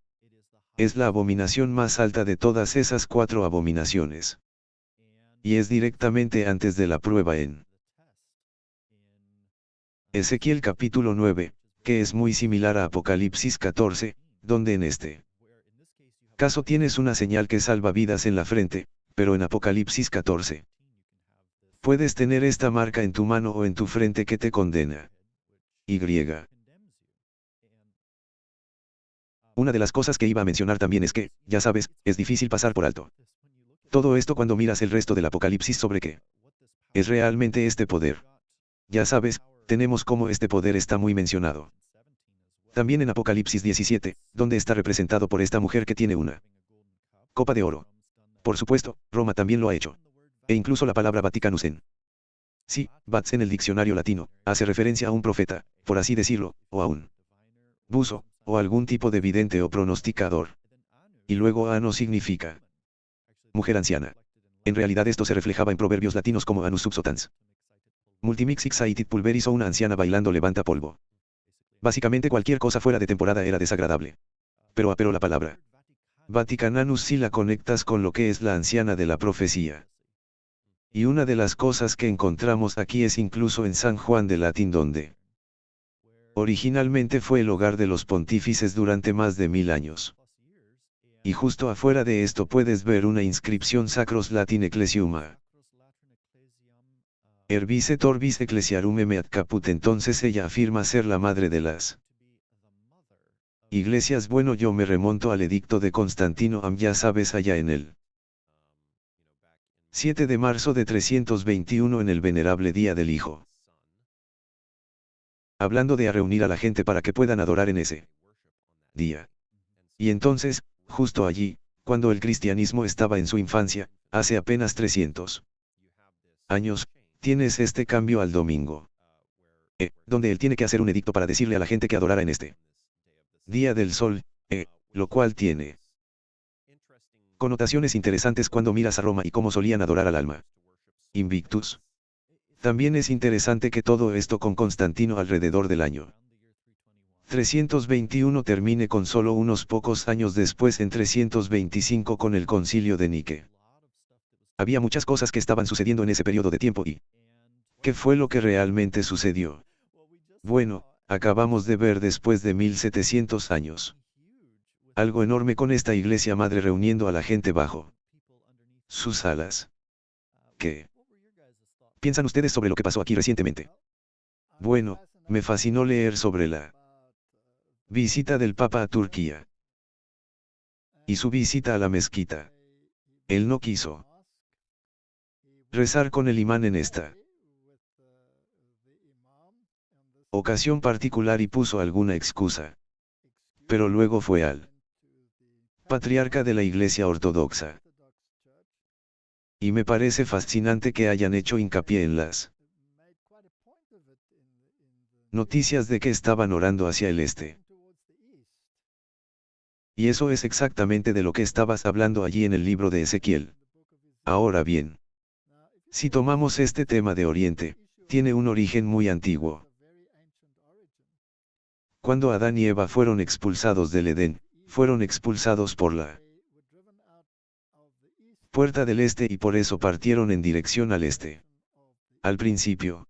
Speaker 1: Es la abominación más alta de todas esas 4 abominaciones. Y es directamente antes de la prueba en Ezequiel capítulo 9, que es muy similar a Apocalipsis 14, donde en este caso tienes una señal que salva vidas en la frente, pero en Apocalipsis 14 puedes tener esta marca en tu mano o en tu frente que te condena. Y. Una de las cosas que iba a mencionar también es que, ya sabes, es difícil pasar por alto todo esto cuando miras el resto del Apocalipsis sobre qué es realmente este poder. Ya sabes, tenemos cómo este poder está muy mencionado. También en Apocalipsis 17, donde está representado por esta mujer que tiene una copa de oro. Por supuesto, Roma también lo ha hecho. E incluso la palabra Vaticanus en sí, Vats en el diccionario latino, hace referencia a un profeta, por así decirlo, o a un buzo, o algún tipo de vidente o pronosticador. Y luego ano significa mujer anciana. En realidad esto se reflejaba en proverbios latinos como anus subsotans. Multimix excited pulveris o una anciana bailando levanta polvo. Básicamente cualquier cosa fuera de temporada era desagradable. Pero la palabra Vaticananus si la conectas con lo que es la anciana de la profecía. Y una de las cosas que encontramos aquí es incluso en San Juan de Latín donde originalmente fue el hogar de los pontífices durante más de 1000 años. Y justo afuera de esto puedes ver una inscripción Sacros Latin Ecclesium. Herbice Torbis Ecclesiarum Meat Caput. Entonces ella afirma ser la madre de las iglesias. Bueno, yo me remonto al edicto de Constantino ya sabes, allá en el 7 de marzo de 321 en el venerable Día del Hijo. Hablando de a reunir a la gente para que puedan adorar en ese día. Y entonces, justo allí, cuando el cristianismo estaba en su infancia, hace apenas 300 años, tienes este cambio al domingo. Donde él tiene que hacer un edicto para decirle a la gente que adorara en este Día del Sol, lo cual tiene connotaciones interesantes cuando miras a Roma y cómo solían adorar al alma Invictus. También es interesante que todo esto con Constantino alrededor del año 321 termine con solo unos pocos años después en 325 con el concilio de Nique. Había muchas cosas que estaban sucediendo en ese periodo de tiempo y ¿qué fue lo que realmente sucedió? Bueno, acabamos de ver después de 1700 años. Algo enorme con esta iglesia madre reuniendo a la gente bajo sus alas. ¿Qué piensan ustedes sobre lo que pasó aquí recientemente? Bueno, me fascinó leer sobre la visita del Papa a Turquía. Y su visita a la mezquita. Él no quiso rezar con el imán en esta ocasión particular y puso alguna excusa. Pero luego fue al patriarca de la Iglesia Ortodoxa. Y me parece fascinante que hayan hecho hincapié en las noticias de que estaban orando hacia el este. Y eso es exactamente de lo que estabas hablando allí en el libro de Ezequiel. Ahora bien, si tomamos este tema de Oriente, tiene un origen muy antiguo. Cuando Adán y Eva fueron expulsados del Edén, fueron expulsados por la puerta del este y por eso partieron en dirección al este. Al principio,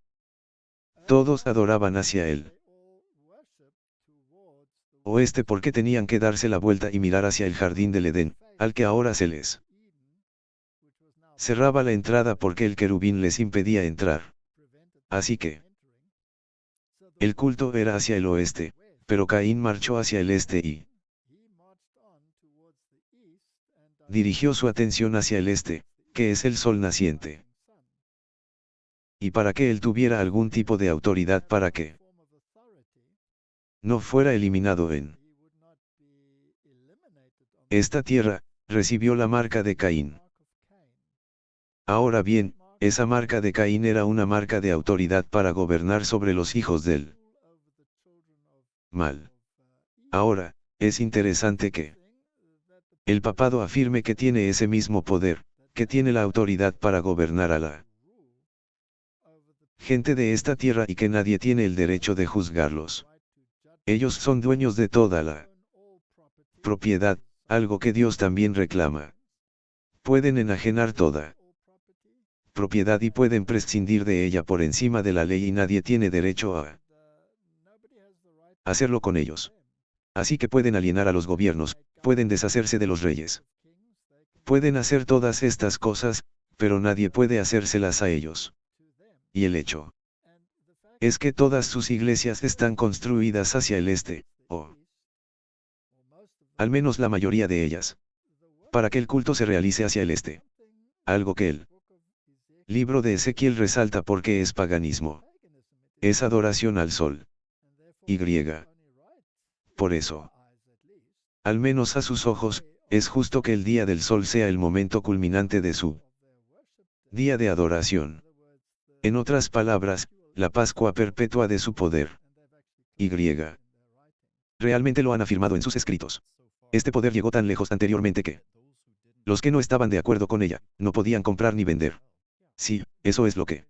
Speaker 1: todos adoraban hacia el oeste porque tenían que darse la vuelta y mirar hacia el jardín del Edén, al que ahora se les cerraba la entrada porque el querubín les impedía entrar. Así que el culto era hacia el oeste, pero Caín marchó hacia el este y dirigió su atención hacia el este, que es el sol naciente. Y para que él tuviera algún tipo de autoridad para que no fuera eliminado en esta tierra, recibió la marca de Caín. Ahora bien, esa marca de Caín era una marca de autoridad para gobernar sobre los hijos del mal. Ahora, es interesante que el papado afirme que tiene ese mismo poder, que tiene la autoridad para gobernar a la gente de esta tierra y que nadie tiene el derecho de juzgarlos. Ellos son dueños de toda la propiedad, algo que Dios también reclama. Pueden enajenar toda propiedad y pueden prescindir de ella por encima de la ley y nadie tiene derecho a hacerlo con ellos. Así que pueden alienar a los gobiernos, pueden deshacerse de los reyes. Pueden hacer todas estas cosas, pero nadie puede hacérselas a ellos. Y el hecho es que todas sus iglesias están construidas hacia el este, o al menos la mayoría de ellas, para que el culto se realice hacia el este. Algo que el libro de Ezequiel resalta porque es paganismo. Es adoración al sol. Y. Por eso, al menos a sus ojos, es justo que el día del sol sea el momento culminante de su día de adoración. En otras palabras, la Pascua perpetua de su poder. Y. Realmente lo han afirmado en sus escritos. Este poder llegó tan lejos anteriormente que los que no estaban de acuerdo con ella, no podían comprar ni vender. Sí, eso es lo que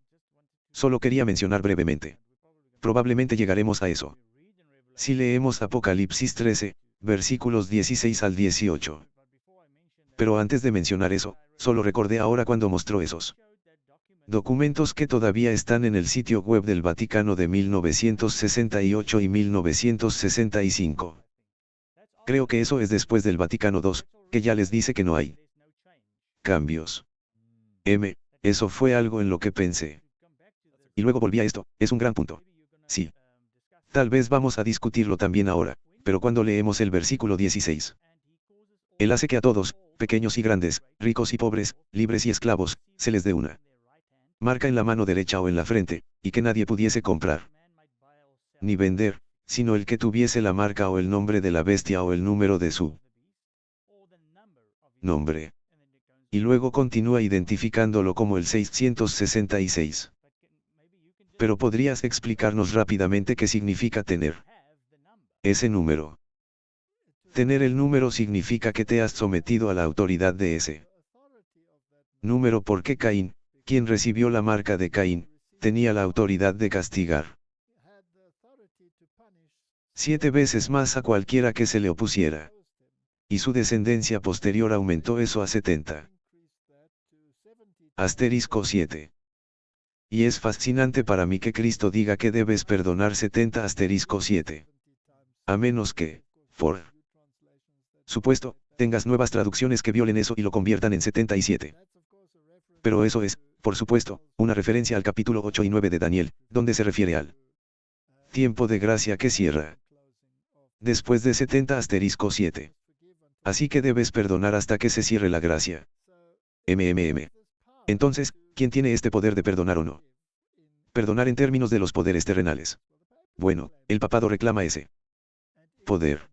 Speaker 1: solo quería mencionar brevemente. Probablemente llegaremos a eso. Si leemos Apocalipsis 13, versículos 16 al 18. Pero antes de mencionar eso, solo recordé ahora cuando mostró esos documentos que todavía están en el sitio web del Vaticano de 1968 y 1965. Creo que eso es después del Vaticano II, que ya les dice que no hay cambios. Eso fue algo en lo que pensé. Y luego volví a esto, es un gran punto. Sí. Tal vez vamos a discutirlo también ahora, pero cuando leemos el versículo 16. Él hace que a todos, pequeños y grandes, ricos y pobres, libres y esclavos, se les dé una marca en la mano derecha o en la frente, y que nadie pudiese comprar ni vender, sino el que tuviese la marca o el nombre de la bestia o el número de su nombre. Y luego continúa identificándolo como el 666. Pero ¿podrías explicarnos rápidamente qué significa tener ese número? Tener el número significa que te has sometido a la autoridad de ese número porque Caín, quien recibió la marca de Caín, tenía la autoridad de castigar 7 veces más a cualquiera que se le opusiera. Y su descendencia posterior aumentó eso a 70. Asterisco 7. Y es fascinante para mí que Cristo diga que debes perdonar 70 asterisco 7. A menos que, por supuesto, tengas nuevas traducciones que violen eso y lo conviertan en 77. Pero eso es, por supuesto, una referencia al capítulo 8 y 9 de Daniel, donde se refiere al tiempo de gracia que cierra después de 70 asterisco 7. Así que debes perdonar hasta que se cierre la gracia. Entonces, ¿quién tiene este poder de perdonar o no? Perdonar en términos de los poderes terrenales. Bueno, el papado reclama ese poder.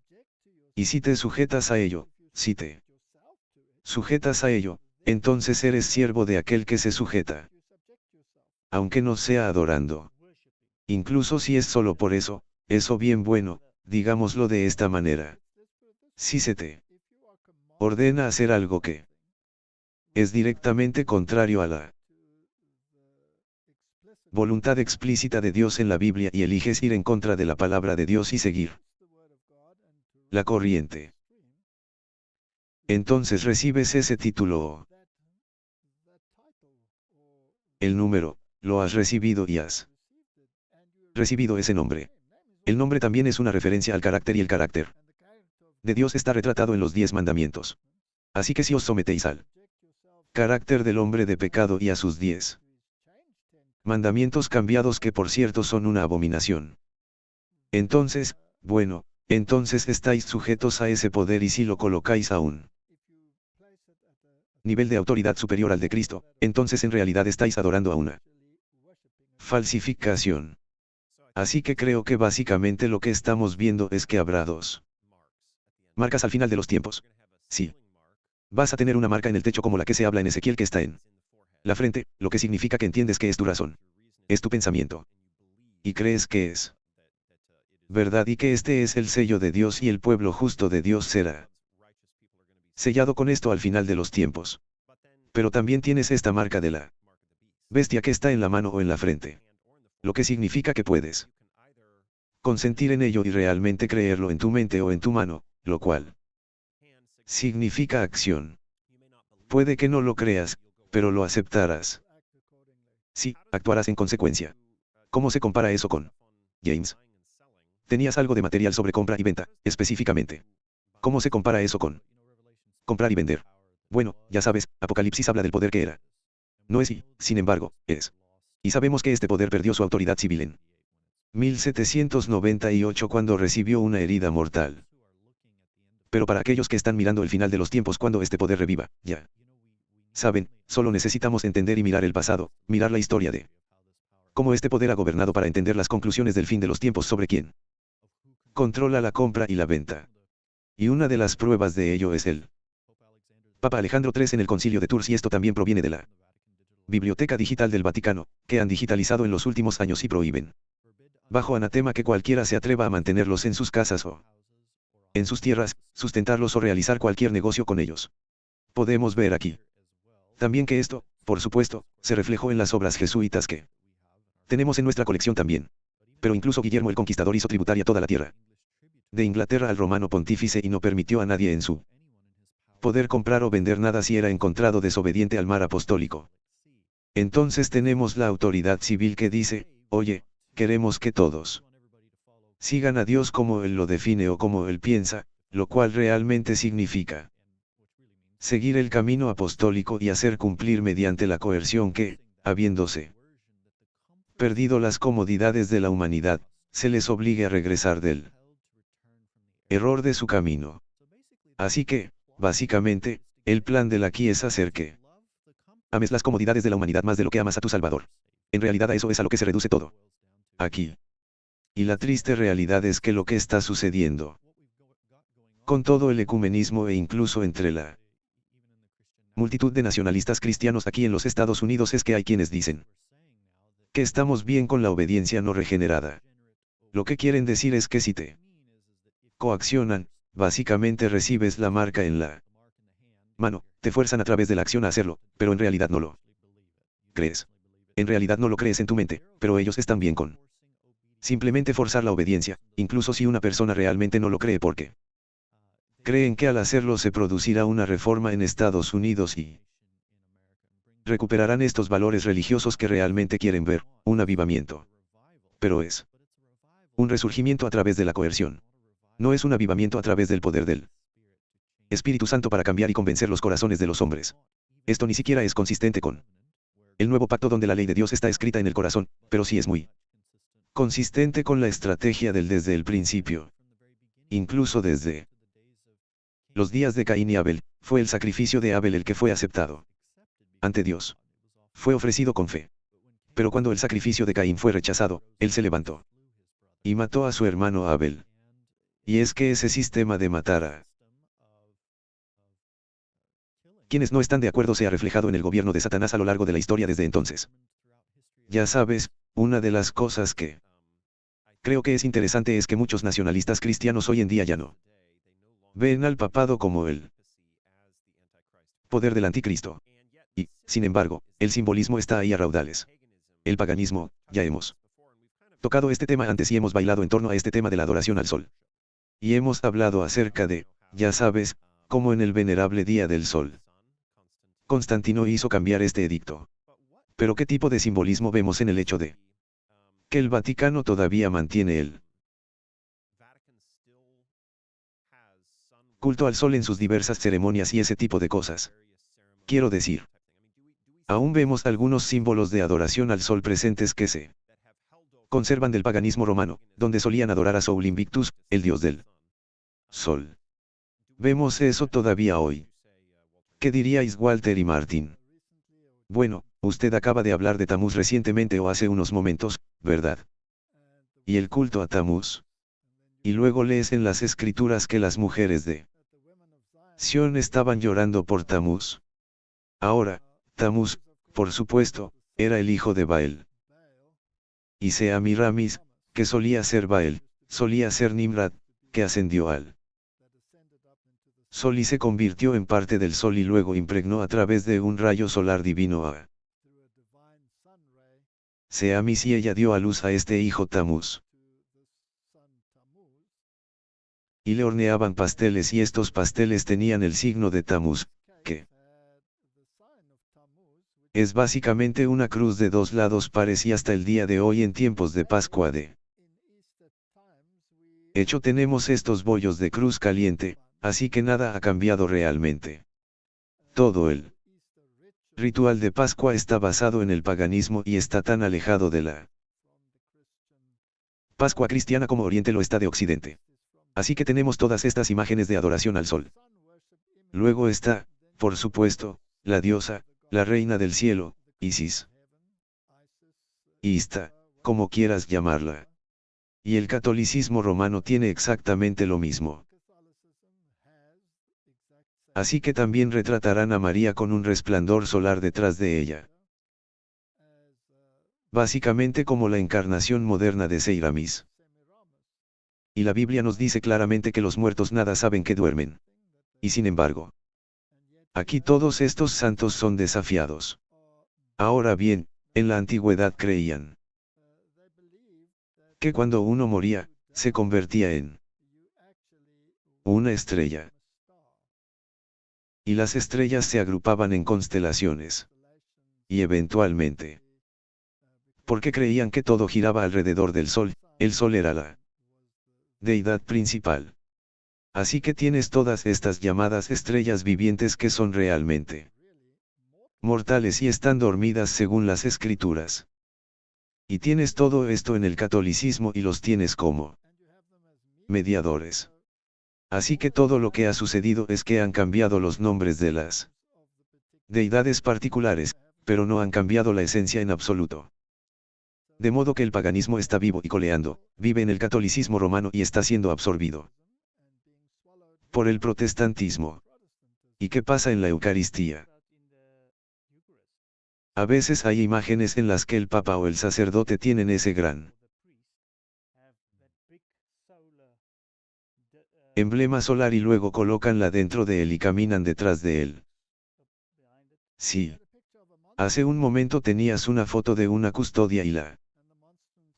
Speaker 1: Y si te sujetas a ello, Si te sujetas a ello, entonces eres siervo de aquel que se sujeta. Aunque no sea adorando. Incluso si es solo por eso, eso bien bueno, digámoslo de esta manera. Si se te ordena hacer algo que es directamente contrario a la voluntad explícita de Dios en la Biblia y eliges ir en contra de la palabra de Dios y seguir la corriente, entonces recibes ese título o el número, lo has recibido y has recibido ese nombre. El nombre también es una referencia al carácter y el carácter de Dios está retratado en los 10 mandamientos. Así que si os sometéis al carácter del hombre de pecado y a sus 10 mandamientos cambiados que por cierto son una abominación. Entonces, bueno, entonces estáis sujetos a ese poder y si lo colocáis a un nivel de autoridad superior al de Cristo, entonces en realidad estáis adorando a una falsificación. Así que creo que básicamente lo que estamos viendo es que habrá dos marcas al final de los tiempos. Sí. Vas a tener una marca en el techo como la que se habla en Ezequiel que está en la frente, lo que significa que entiendes que es tu razón. Es tu pensamiento. Y crees que es verdad y que este es el sello de Dios y el pueblo justo de Dios será sellado con esto al final de los tiempos. Pero también tienes esta marca de la bestia que está en la mano o en la frente. Lo que significa que puedes consentir en ello y realmente creerlo en tu mente o en tu mano, lo cual significa acción. Puede que no lo creas, pero lo aceptarás. Sí, actuarás en consecuencia. ¿Cómo se compara eso con James? Tenías algo de material sobre compra y venta, específicamente. ¿Cómo se compara eso con comprar y vender? Bueno, ya sabes, Apocalipsis habla del poder que era. No es y, sin embargo, es. Y sabemos que este poder perdió su autoridad civil en 1798 cuando recibió una herida mortal. Pero para aquellos que están mirando el final de los tiempos cuando este poder reviva, ya saben, solo necesitamos entender y mirar el pasado, mirar la historia de cómo este poder ha gobernado para entender las conclusiones del fin de los tiempos sobre quién controla la compra y la venta. Y una de las pruebas de ello es el Papa Alejandro III en el Concilio de Tours y esto también proviene de la Biblioteca Digital del Vaticano, que han digitalizado en los últimos años y prohíben, bajo anatema que cualquiera se atreva a mantenerlos en sus casas o en sus tierras, sustentarlos o realizar cualquier negocio con ellos. Podemos ver aquí también que esto, por supuesto, se reflejó en las obras jesuitas que tenemos en nuestra colección también. Pero incluso Guillermo el Conquistador hizo tributaria toda la tierra de Inglaterra al romano pontífice y no permitió a nadie en su poder comprar o vender nada si era encontrado desobediente al mar apostólico. Entonces tenemos la autoridad civil que dice, oye, queremos que todos sigan a Dios como Él lo define o como Él piensa, lo cual realmente significa seguir el camino apostólico y hacer cumplir mediante la coerción que, habiéndose perdido las comodidades de la humanidad, se les obligue a regresar del error de su camino. Así que, básicamente, el plan del aquí es hacer que ames las comodidades de la humanidad más de lo que amas a tu Salvador. En realidad a eso es a lo que se reduce todo. Aquí. Y la triste realidad es que lo que está sucediendo con todo el ecumenismo e incluso entre la multitud de nacionalistas cristianos aquí en los Estados Unidos es que hay quienes dicen que estamos bien con la obediencia no regenerada. Lo que quieren decir es que si te coaccionan, básicamente recibes la marca en la mano, te fuerzan a través de la acción a hacerlo, pero en realidad no lo crees. En realidad no lo crees en tu mente, pero ellos están bien con simplemente forzar la obediencia, incluso si una persona realmente no lo cree porque creen que al hacerlo se producirá una reforma en Estados Unidos y recuperarán estos valores religiosos que realmente quieren ver, un avivamiento. Pero es un resurgimiento a través de la coerción. No es un avivamiento a través del poder del Espíritu Santo para cambiar y convencer los corazones de los hombres. Esto ni siquiera es consistente con el nuevo pacto donde la ley de Dios está escrita en el corazón, pero sí es muy consistente con la estrategia del desde el principio. Incluso desde los días de Caín y Abel, fue el sacrificio de Abel el que fue aceptado ante Dios. Fue ofrecido con fe. Pero cuando el sacrificio de Caín fue rechazado, él se levantó y mató a su hermano Abel. Y es que ese sistema de matar a quienes no están de acuerdo se ha reflejado en el gobierno de Satanás a lo largo de la historia desde entonces. Ya sabes, una de las cosas que creo que es interesante es que muchos nacionalistas cristianos hoy en día ya no ven al papado como el poder del anticristo. Y, sin embargo, el simbolismo está ahí a raudales. El paganismo, ya hemos tocado este tema antes y hemos bailado en torno a este tema de la adoración al sol. Y hemos hablado acerca de, ya sabes, cómo en el venerable día del sol, Constantino hizo cambiar este edicto. Pero ¿qué tipo de simbolismo vemos en el hecho de que el Vaticano todavía mantiene el culto al sol en sus diversas ceremonias y ese tipo de cosas? Quiero decir, aún vemos algunos símbolos de adoración al sol presentes que se conservan del paganismo romano, donde solían adorar a Sol Invictus, el dios del sol. Vemos eso todavía hoy. ¿Qué diríais Walter y Martin? Bueno, usted acaba de hablar de Tamuz recientemente o hace unos momentos, ¿verdad? Y el culto a Tamuz. Y luego lees en las escrituras que las mujeres de Sión estaban llorando por Tamuz. Ahora, Tamuz, por supuesto, era el hijo de Baal. Y Semiramis, que solía ser Baal, solía ser Nimrod, que ascendió al sol y se convirtió en parte del sol y luego impregnó a través de un rayo solar divino a Seamis y ella dio a luz a este hijo Tamuz. Y le horneaban pasteles y estos pasteles tenían el signo de Tamuz, que es básicamente una cruz de dos lados pares y hasta el día de hoy en tiempos de Pascua de hecho tenemos estos bollos de cruz caliente, así que nada ha cambiado realmente. Todo el ritual de Pascua está basado en el paganismo y está tan alejado de la Pascua cristiana como Oriente lo está de Occidente. Así que tenemos todas estas imágenes de adoración al sol. Luego está, por supuesto, la diosa, la reina del cielo, Isis. Ista, como quieras llamarla. Y el catolicismo romano tiene exactamente lo mismo. Así que también retratarán a María con un resplandor solar detrás de ella. Básicamente como la encarnación moderna de Semiramis. Y la Biblia nos dice claramente que los muertos nada saben que duermen. Y sin embargo, aquí todos estos santos son desafiados. Ahora bien, en la antigüedad creían que cuando uno moría, se convertía en una estrella. Y las estrellas se agrupaban en constelaciones. Y eventualmente, porque creían que todo giraba alrededor del sol, el sol era la deidad principal. Así que tienes todas estas llamadas estrellas vivientes que son realmente mortales y están dormidas según las escrituras. Y tienes todo esto en el catolicismo y los tienes como mediadores. Así que todo lo que ha sucedido es que han cambiado los nombres de las deidades particulares, pero no han cambiado la esencia en absoluto. De modo que el paganismo está vivo y coleando, vive en el catolicismo romano y está siendo absorbido por el protestantismo. ¿Y qué pasa en la Eucaristía? A veces hay imágenes en las que el Papa o el sacerdote tienen ese gran emblema solar y luego colocanla dentro de él y caminan detrás de él. Sí. Hace un momento tenías una foto de una custodia y la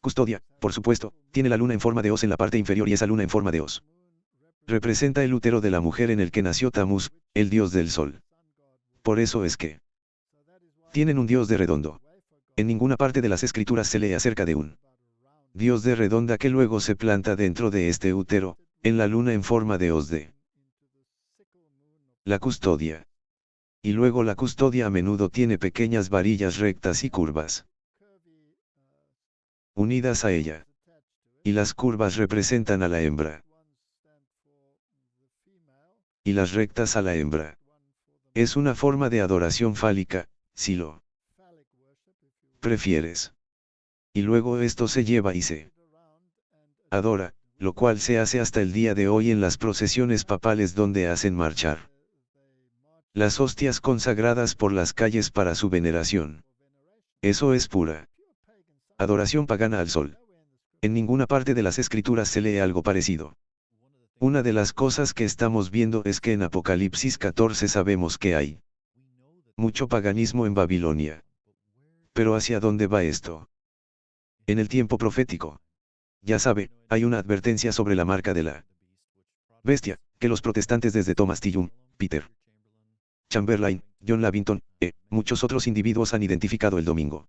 Speaker 1: custodia, por supuesto, tiene la luna en forma de hoz en la parte inferior y esa luna en forma de hoz representa el útero de la mujer en el que nació Tamuz, el dios del sol. Por eso es que tienen un dios de redondo. En ninguna parte de las escrituras se lee acerca de un dios de redonda que luego se planta dentro de este útero, en la luna en forma de hoz de la custodia. Y luego la custodia a menudo tiene pequeñas varillas rectas y curvas unidas a ella. Y las curvas representan a la hembra. Y las rectas a la hembra. Es una forma de adoración fálica, si lo prefieres. Y luego esto se lleva y se adora, lo cual se hace hasta el día de hoy en las procesiones papales donde hacen marchar Las hostias consagradas por las calles para su veneración. Eso es pura adoración pagana al sol. En ninguna parte de las escrituras se lee algo parecido. Una de las cosas que estamos viendo es que en Apocalipsis 14 sabemos que hay mucho paganismo en Babilonia. Pero ¿hacia dónde va esto? En el tiempo profético. Ya sabe, hay una advertencia sobre la marca de la bestia, que los protestantes desde Thomas Tillum, Peter Chamberlain, John Lavington, muchos otros individuos han identificado el domingo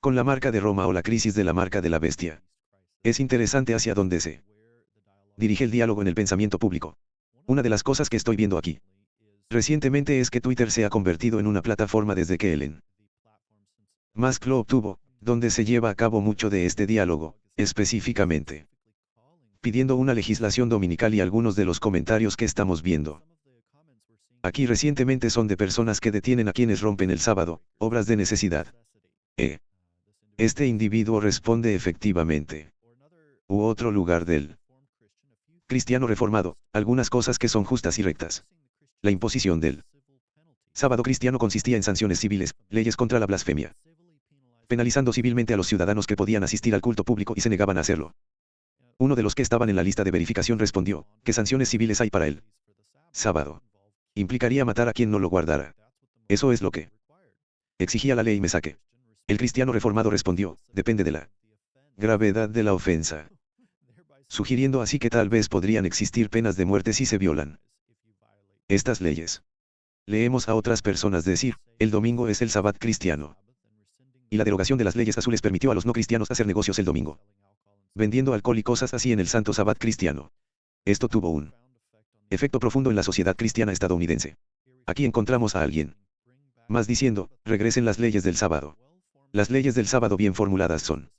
Speaker 1: con la marca de Roma o la crisis de la marca de la bestia. Es interesante hacia dónde se dirige el diálogo en el pensamiento público. Una de las cosas que estoy viendo aquí recientemente es que Twitter se ha convertido en una plataforma desde que Elon Musk lo obtuvo, donde se lleva a cabo mucho de este diálogo, específicamente pidiendo una legislación dominical, y algunos de los comentarios que estamos viendo aquí recientemente son de personas que detienen a quienes rompen el sábado, obras de necesidad. Este individuo responde efectivamente. U otro lugar del cristiano reformado, algunas cosas que son justas y rectas. La imposición del sábado cristiano consistía en sanciones civiles, leyes contra la blasfemia, penalizando civilmente a los ciudadanos que podían asistir al culto público y se negaban a hacerlo. Uno de los que estaban en la lista de verificación respondió, ¿qué sanciones civiles hay para el sábado? Implicaría matar a quien no lo guardara. Eso es lo que exigía la ley Mesaque. El cristiano reformado respondió, depende de la gravedad de la ofensa, sugiriendo así que tal vez podrían existir penas de muerte si se violan estas leyes. Leemos a otras personas decir, el domingo es el sabbat cristiano. Y la derogación de las leyes azules permitió a los no cristianos hacer negocios el domingo, vendiendo alcohol y cosas así en el santo sabbat cristiano. Esto tuvo un efecto profundo en la sociedad cristiana estadounidense. Aquí encontramos a alguien más diciendo, regresen las leyes del sábado. Las leyes del sábado bien formuladas son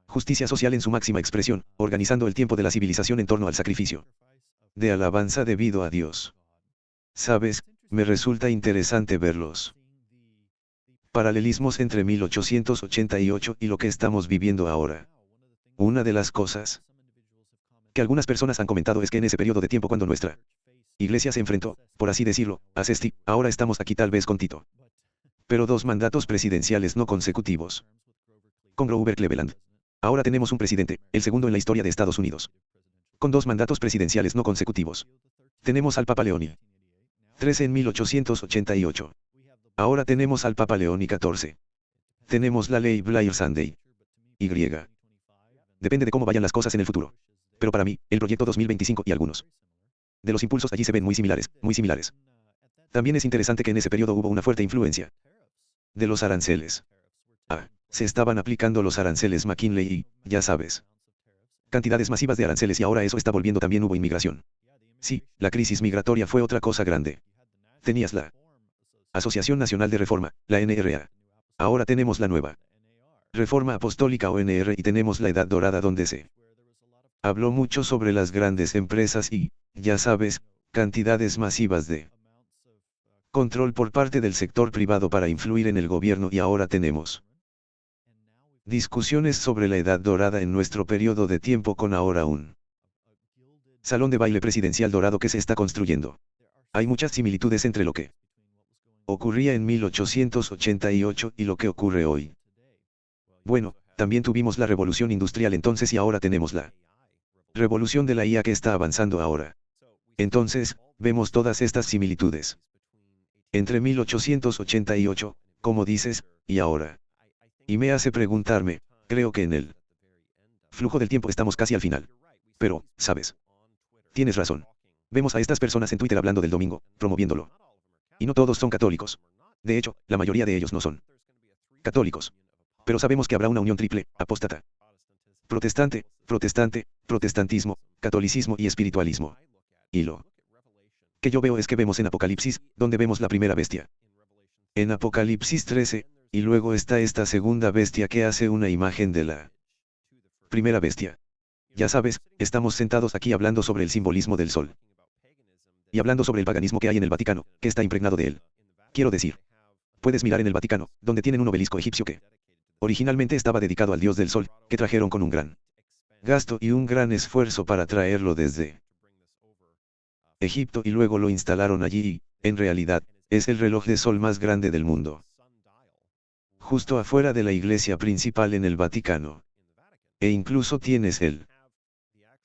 Speaker 1: justicia social en su máxima expresión, organizando el tiempo de la civilización en torno al sacrificio de alabanza debido a Dios. ¿Sabes? Me resulta interesante ver los paralelismos entre 1888 y lo que estamos viviendo ahora. Una de las cosas que algunas personas han comentado es que en ese periodo de tiempo cuando nuestra iglesia se enfrentó, por así decirlo, a Cesti, ahora estamos aquí tal vez con Tito. Pero dos mandatos presidenciales no consecutivos. Con Grover Cleveland. Ahora tenemos un presidente, el segundo en la historia de Estados Unidos. Con dos mandatos presidenciales no consecutivos. Tenemos al Papa León XIII en 1888. Ahora tenemos al Papa León XIV. Tenemos la ley Blair Sunday. Y. Depende de cómo vayan las cosas en el futuro. Pero para mí, el proyecto 2025 y algunos de los impulsos allí se ven muy similares, muy similares. También es interesante que en ese periodo hubo una fuerte influencia de los aranceles. Se estaban aplicando los aranceles McKinley y, ya sabes, cantidades masivas de aranceles, y ahora eso está volviendo. También hubo inmigración. Sí, la crisis migratoria fue otra cosa grande. Tenías la Asociación Nacional de Reforma, la NRA. Ahora tenemos la nueva Reforma Apostólica o NR, y tenemos la Edad Dorada donde se habló mucho sobre las grandes empresas y, ya sabes, cantidades masivas de control por parte del sector privado para influir en el gobierno, y ahora tenemos discusiones sobre la Edad Dorada en nuestro periodo de tiempo con ahora un salón de baile presidencial dorado que se está construyendo. Hay muchas similitudes entre lo que ocurría en 1888 y lo que ocurre hoy. Bueno, también tuvimos la revolución industrial entonces y ahora tenemos la revolución de la IA que está avanzando ahora. Entonces, vemos todas estas similitudes entre 1888, como dices, y ahora. Y me hace preguntarme, creo que en el flujo del tiempo estamos casi al final. Pero, ¿sabes? Tienes razón. Vemos a estas personas en Twitter hablando del domingo, promoviéndolo. Y no todos son católicos. De hecho, la mayoría de ellos no son católicos. Pero sabemos que habrá una unión triple, apóstata, protestante, protestantismo, catolicismo y espiritualismo. Y lo que yo veo es que vemos en Apocalipsis, donde vemos la primera bestia. En Apocalipsis 13, y luego está esta segunda bestia que hace una imagen de la primera bestia. Ya sabes, estamos sentados aquí hablando sobre el simbolismo del sol. Y hablando sobre el paganismo que hay en el Vaticano, que está impregnado de él. Quiero decir, puedes mirar en el Vaticano, donde tienen un obelisco egipcio que originalmente estaba dedicado al dios del sol, que trajeron con un gran gasto y un gran esfuerzo para traerlo desde Egipto y luego lo instalaron allí y, En realidad, es el reloj de sol más grande del mundo. Justo afuera de la iglesia principal en el Vaticano. E incluso tienes el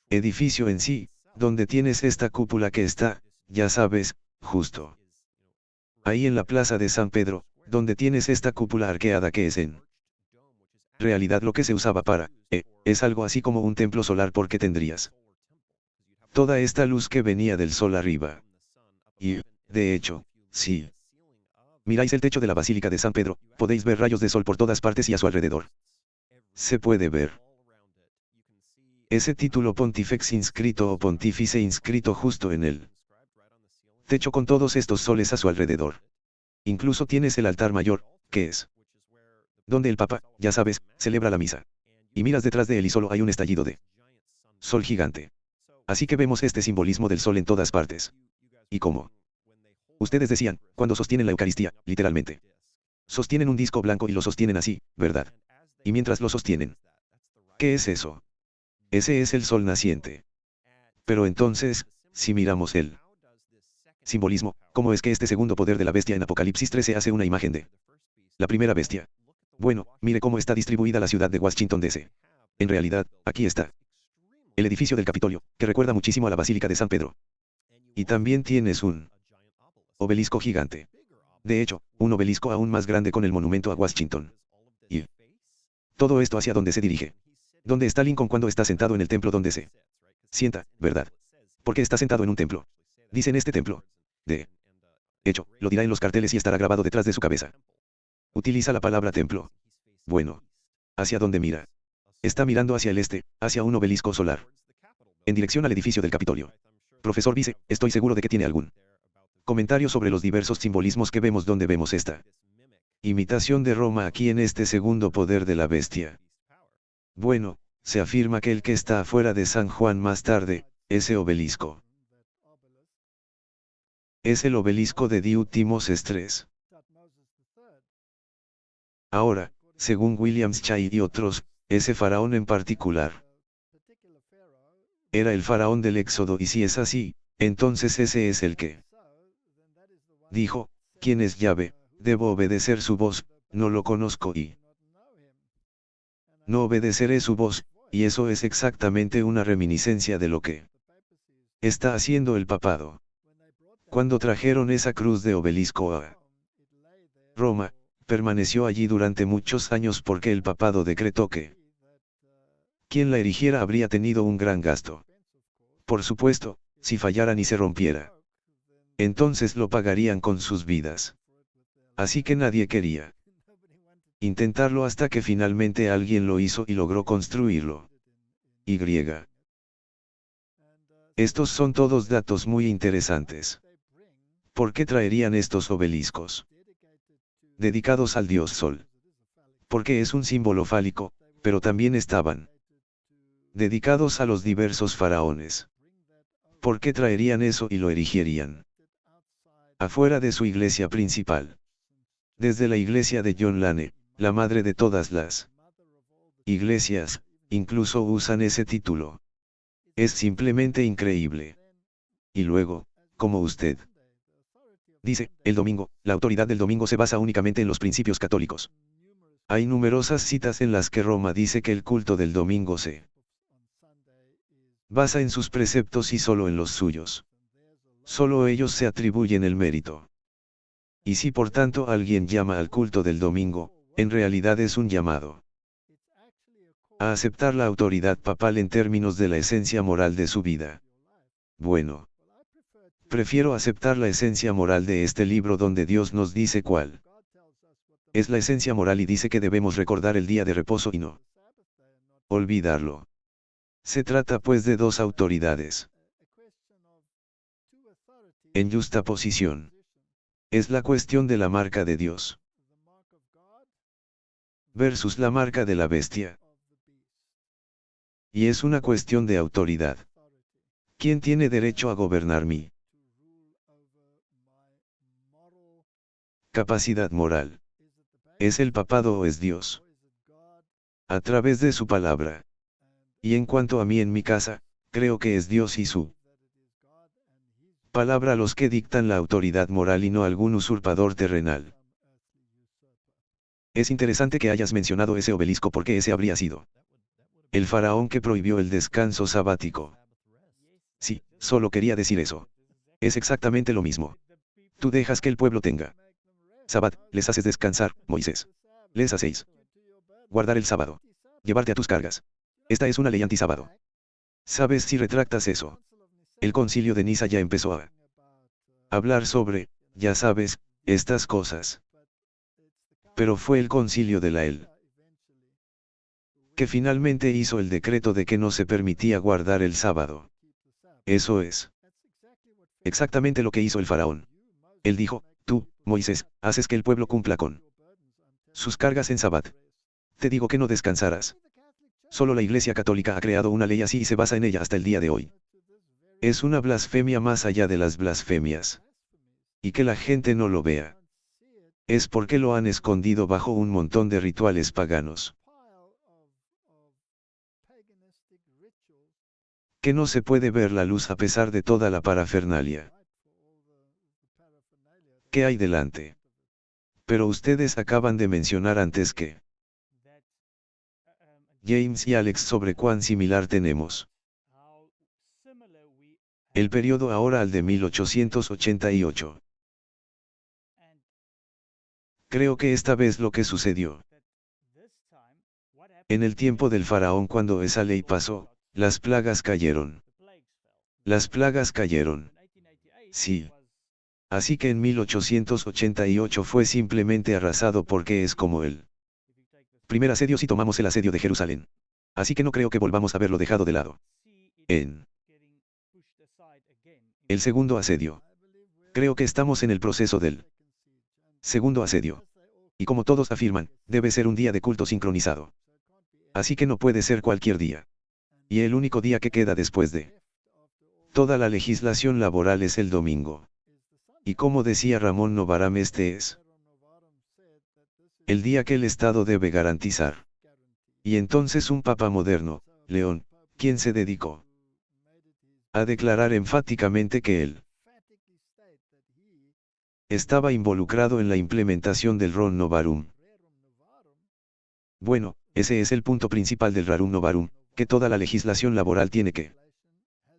Speaker 1: edificio en sí, donde tienes esta cúpula que está, ya sabes, justo ahí en la plaza de San Pedro, donde tienes esta cúpula arqueada que es en realidad lo que se usaba para, es algo así como un templo solar porque tendrías toda esta luz que venía del sol arriba. Y, de hecho, sí. Miráis el techo de la Basílica de San Pedro, podéis ver rayos de sol por todas partes y a su alrededor. Se puede ver ese título Pontifex inscrito o Pontífice inscrito justo en el techo con todos estos soles a su alrededor. Incluso tienes el altar mayor, que es donde el Papa, ya sabes, celebra la misa. Y miras detrás de él y solo hay un estallido de sol gigante. Así que vemos este simbolismo del sol en todas partes. Y como ustedes decían, cuando sostienen la Eucaristía, literalmente. Sostienen un disco blanco y lo sostienen así, ¿verdad? Y mientras lo sostienen. ¿Qué es eso? Ese es el sol naciente. Pero entonces, si miramos el simbolismo, ¿cómo es que este segundo poder de la bestia en Apocalipsis 13 hace una imagen de la primera bestia? Bueno, mire cómo está distribuida la ciudad de Washington DC. En realidad, aquí está el edificio del Capitolio, que recuerda muchísimo a la Basílica de San Pedro. Y también tienes un obelisco gigante. De hecho, un obelisco aún más grande con el monumento a Washington. Y todo esto hacia donde se dirige. ¿Dónde está Lincoln cuando está sentado en el templo donde se sienta, verdad? Porque está sentado en un templo. Dice en este templo. De hecho, lo dirá en los carteles y estará grabado detrás de su cabeza. Utiliza la palabra templo. Bueno. ¿Hacia dónde mira? Está mirando hacia el este, hacia un obelisco solar. En dirección al edificio del Capitolio. Profesor Vice, estoy seguro de que tiene algún comentario sobre los diversos simbolismos que vemos donde vemos esta imitación de Roma aquí en este segundo poder de la bestia. Bueno, se afirma que el que está afuera de San Juan más tarde, ese obelisco, es el obelisco de Diútimos III. Ahora, según Williams Chay y otros, ese faraón en particular era el faraón del Éxodo y si es así, entonces ese es el que dijo, ¿quién es Yahvé? Debo obedecer su voz, no lo conozco y no obedeceré su voz, y eso es exactamente una reminiscencia de lo que está haciendo el papado. Cuando trajeron esa cruz de obelisco a Roma, permaneció allí durante muchos años porque el papado decretó que quien la erigiera habría tenido un gran gasto. Por supuesto, si fallaran y se rompiera, entonces lo pagarían con sus vidas. Así que nadie quería intentarlo hasta que finalmente alguien lo hizo y logró construirlo. Y. Estos son todos datos muy interesantes. ¿Por qué traerían estos obeliscos dedicados al dios Sol? Porque es un símbolo fálico, pero también estaban dedicados a los diversos faraones. ¿Por qué traerían eso y lo erigirían afuera de su iglesia principal? Desde la iglesia de John Lane, la madre de todas las iglesias, incluso usan ese título. Es simplemente increíble. Y luego, como usted dice, el domingo, la autoridad del domingo se basa únicamente en los principios católicos. Hay numerosas citas en las que Roma dice que el culto del domingo se basa en sus preceptos y solo en los suyos. Solo ellos se atribuyen el mérito. Y si por tanto alguien llama al culto del domingo, en realidad es un llamado a aceptar la autoridad papal en términos de la esencia moral de su vida. Bueno. Prefiero aceptar la esencia moral de este libro donde Dios nos dice cuál es la esencia moral y dice que debemos recordar el día de reposo y no olvidarlo. Se trata pues de dos autoridades en justa posición. Es la cuestión de la marca de Dios versus la marca de la bestia. Y es una cuestión de autoridad. ¿Quién tiene derecho a gobernar mi capacidad moral? ¿Es el papado o es Dios? A través de su palabra. Y en cuanto a mí en mi casa, creo que es Dios y su Palabra los que dictan la autoridad moral y no algún usurpador terrenal. Es interesante que hayas mencionado ese obelisco porque ese habría sido el faraón que prohibió el descanso sabático. Sí, solo quería decir eso. Es exactamente lo mismo. Tú dejas que el pueblo tenga Sabbat, les haces descansar, Moisés. Les hacéis guardar el sábado. Llevarte a tus cargas. Esta es una ley antisábado. ¿Sabes si retractas eso? El concilio de Niza ya empezó a hablar sobre, ya sabes, estas cosas. Pero fue el concilio de Lael que finalmente hizo el decreto de que no se permitía guardar el sábado. Eso es exactamente lo que hizo el faraón. Él dijo, tú, Moisés, haces que el pueblo cumpla con sus cargas en Sabbat. Te digo que no descansarás. Solo la Iglesia Católica ha creado una ley así y se basa en ella hasta el día de hoy. Es una blasfemia más allá de las blasfemias. Y que la gente no lo vea. Es porque lo han escondido bajo un montón de rituales paganos. Que no se puede ver la luz a pesar de toda la parafernalia. ¿Qué hay delante? Pero ustedes acaban de mencionar antes que James y Alex sobre cuán similar tenemos el periodo ahora al de 1888. Creo que esta vez lo que sucedió en el tiempo del faraón cuando esa ley pasó, las plagas cayeron. Las plagas cayeron. Sí. Así que en 1888 fue simplemente arrasado porque es como el primer asedio si tomamos el asedio de Jerusalén. Así que no creo que volvamos a verlo dejado de lado. En el segundo asedio. Creo que estamos en el proceso del segundo asedio. Y como todos afirman, debe ser un día de culto sincronizado. Así que no puede ser cualquier día. Y el único día que queda después de toda la legislación laboral es el domingo. Y como decía Ramón Novaram, este es el día que el Estado debe garantizar. Y entonces un papa moderno, León, quien se dedicó a declarar enfáticamente que él estaba involucrado en la implementación del Ron Novarum. Bueno, ese es el punto principal del Rarum Novarum, que toda la legislación laboral tiene que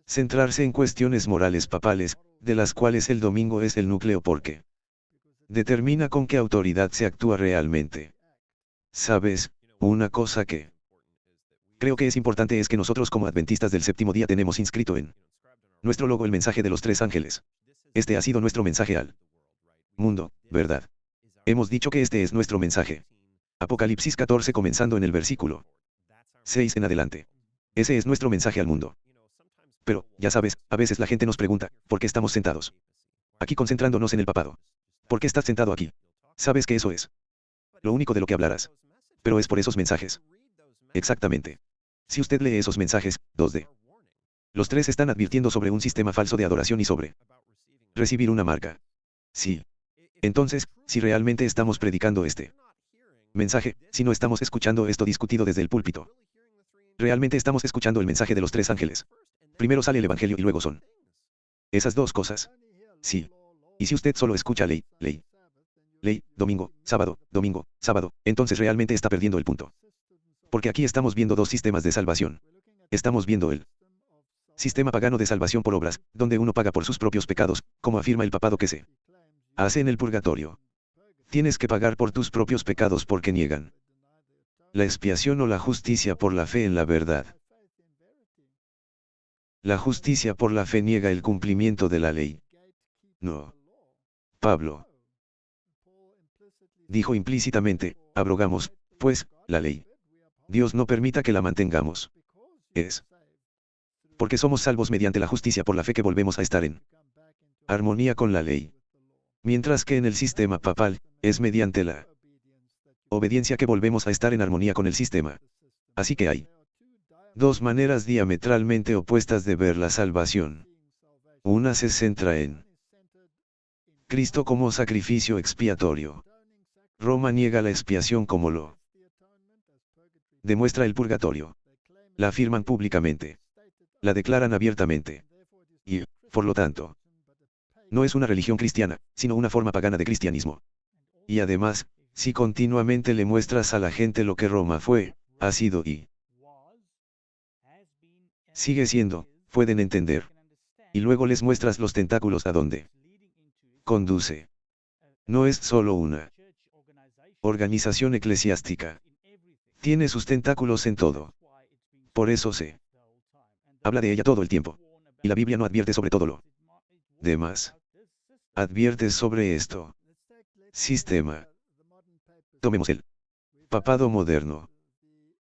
Speaker 1: centrarse en cuestiones morales papales, de las cuales el domingo es el núcleo porque determina con qué autoridad se actúa realmente. ¿Sabes? Una cosa que creo que es importante es que nosotros como adventistas del séptimo día tenemos inscrito en nuestro logo el mensaje de los tres ángeles. Este ha sido nuestro mensaje al mundo, ¿verdad? Hemos dicho que este es nuestro mensaje. Apocalipsis 14 comenzando en el versículo 6 en adelante. Ese es nuestro mensaje al mundo. Pero, ya sabes, a veces la gente nos pregunta, ¿por qué estamos sentados aquí concentrándonos en el papado? ¿Por qué estás sentado aquí? ¿Sabes que eso es lo único de lo que hablarás? Pero es por esos mensajes. Exactamente. Si usted lee esos mensajes, 2D. Los tres están advirtiendo sobre un sistema falso de adoración y sobre recibir una marca. Sí. Entonces, si realmente estamos predicando este mensaje, si no estamos escuchando esto discutido desde el púlpito, realmente estamos escuchando el mensaje de los tres ángeles. Primero sale el Evangelio y luego son esas dos cosas. Sí. Y si usted solo escucha ley, ley, ley, domingo, sábado, entonces realmente está perdiendo el punto. Porque aquí estamos viendo dos sistemas de salvación. Estamos viendo el sistema pagano de salvación por obras, donde uno paga por sus propios pecados, como afirma el papado que se hace en el purgatorio. Tienes que pagar por tus propios pecados porque niegan la expiación o la justicia por la fe en la verdad. La justicia por la fe niega el cumplimiento de la ley. No. Pablo dijo implícitamente, abrogamos, pues, la ley. Dios no permita que la mantengamos. Es porque somos salvos mediante la justicia por la fe que volvemos a estar en armonía con la ley. Mientras que en el sistema papal, es mediante la obediencia que volvemos a estar en armonía con el sistema. Así que hay dos maneras diametralmente opuestas de ver la salvación. Una se centra en Cristo como sacrificio expiatorio. Roma niega la expiación como lo demuestra el purgatorio. La afirman públicamente. La declaran abiertamente. Y, por lo tanto, No es una religión cristiana, sino una forma pagana de cristianismo. Y además, si continuamente le muestras a la gente lo que Roma fue, ha sido y sigue siendo, pueden entender. Y luego les muestras los tentáculos a donde conduce. No es solo una organización eclesiástica. Tiene sus tentáculos en todo. Por eso se habla de ella todo el tiempo. Y la Biblia no advierte sobre todo lo demás. Advierte sobre esto. Sistema. Tomemos el papado moderno.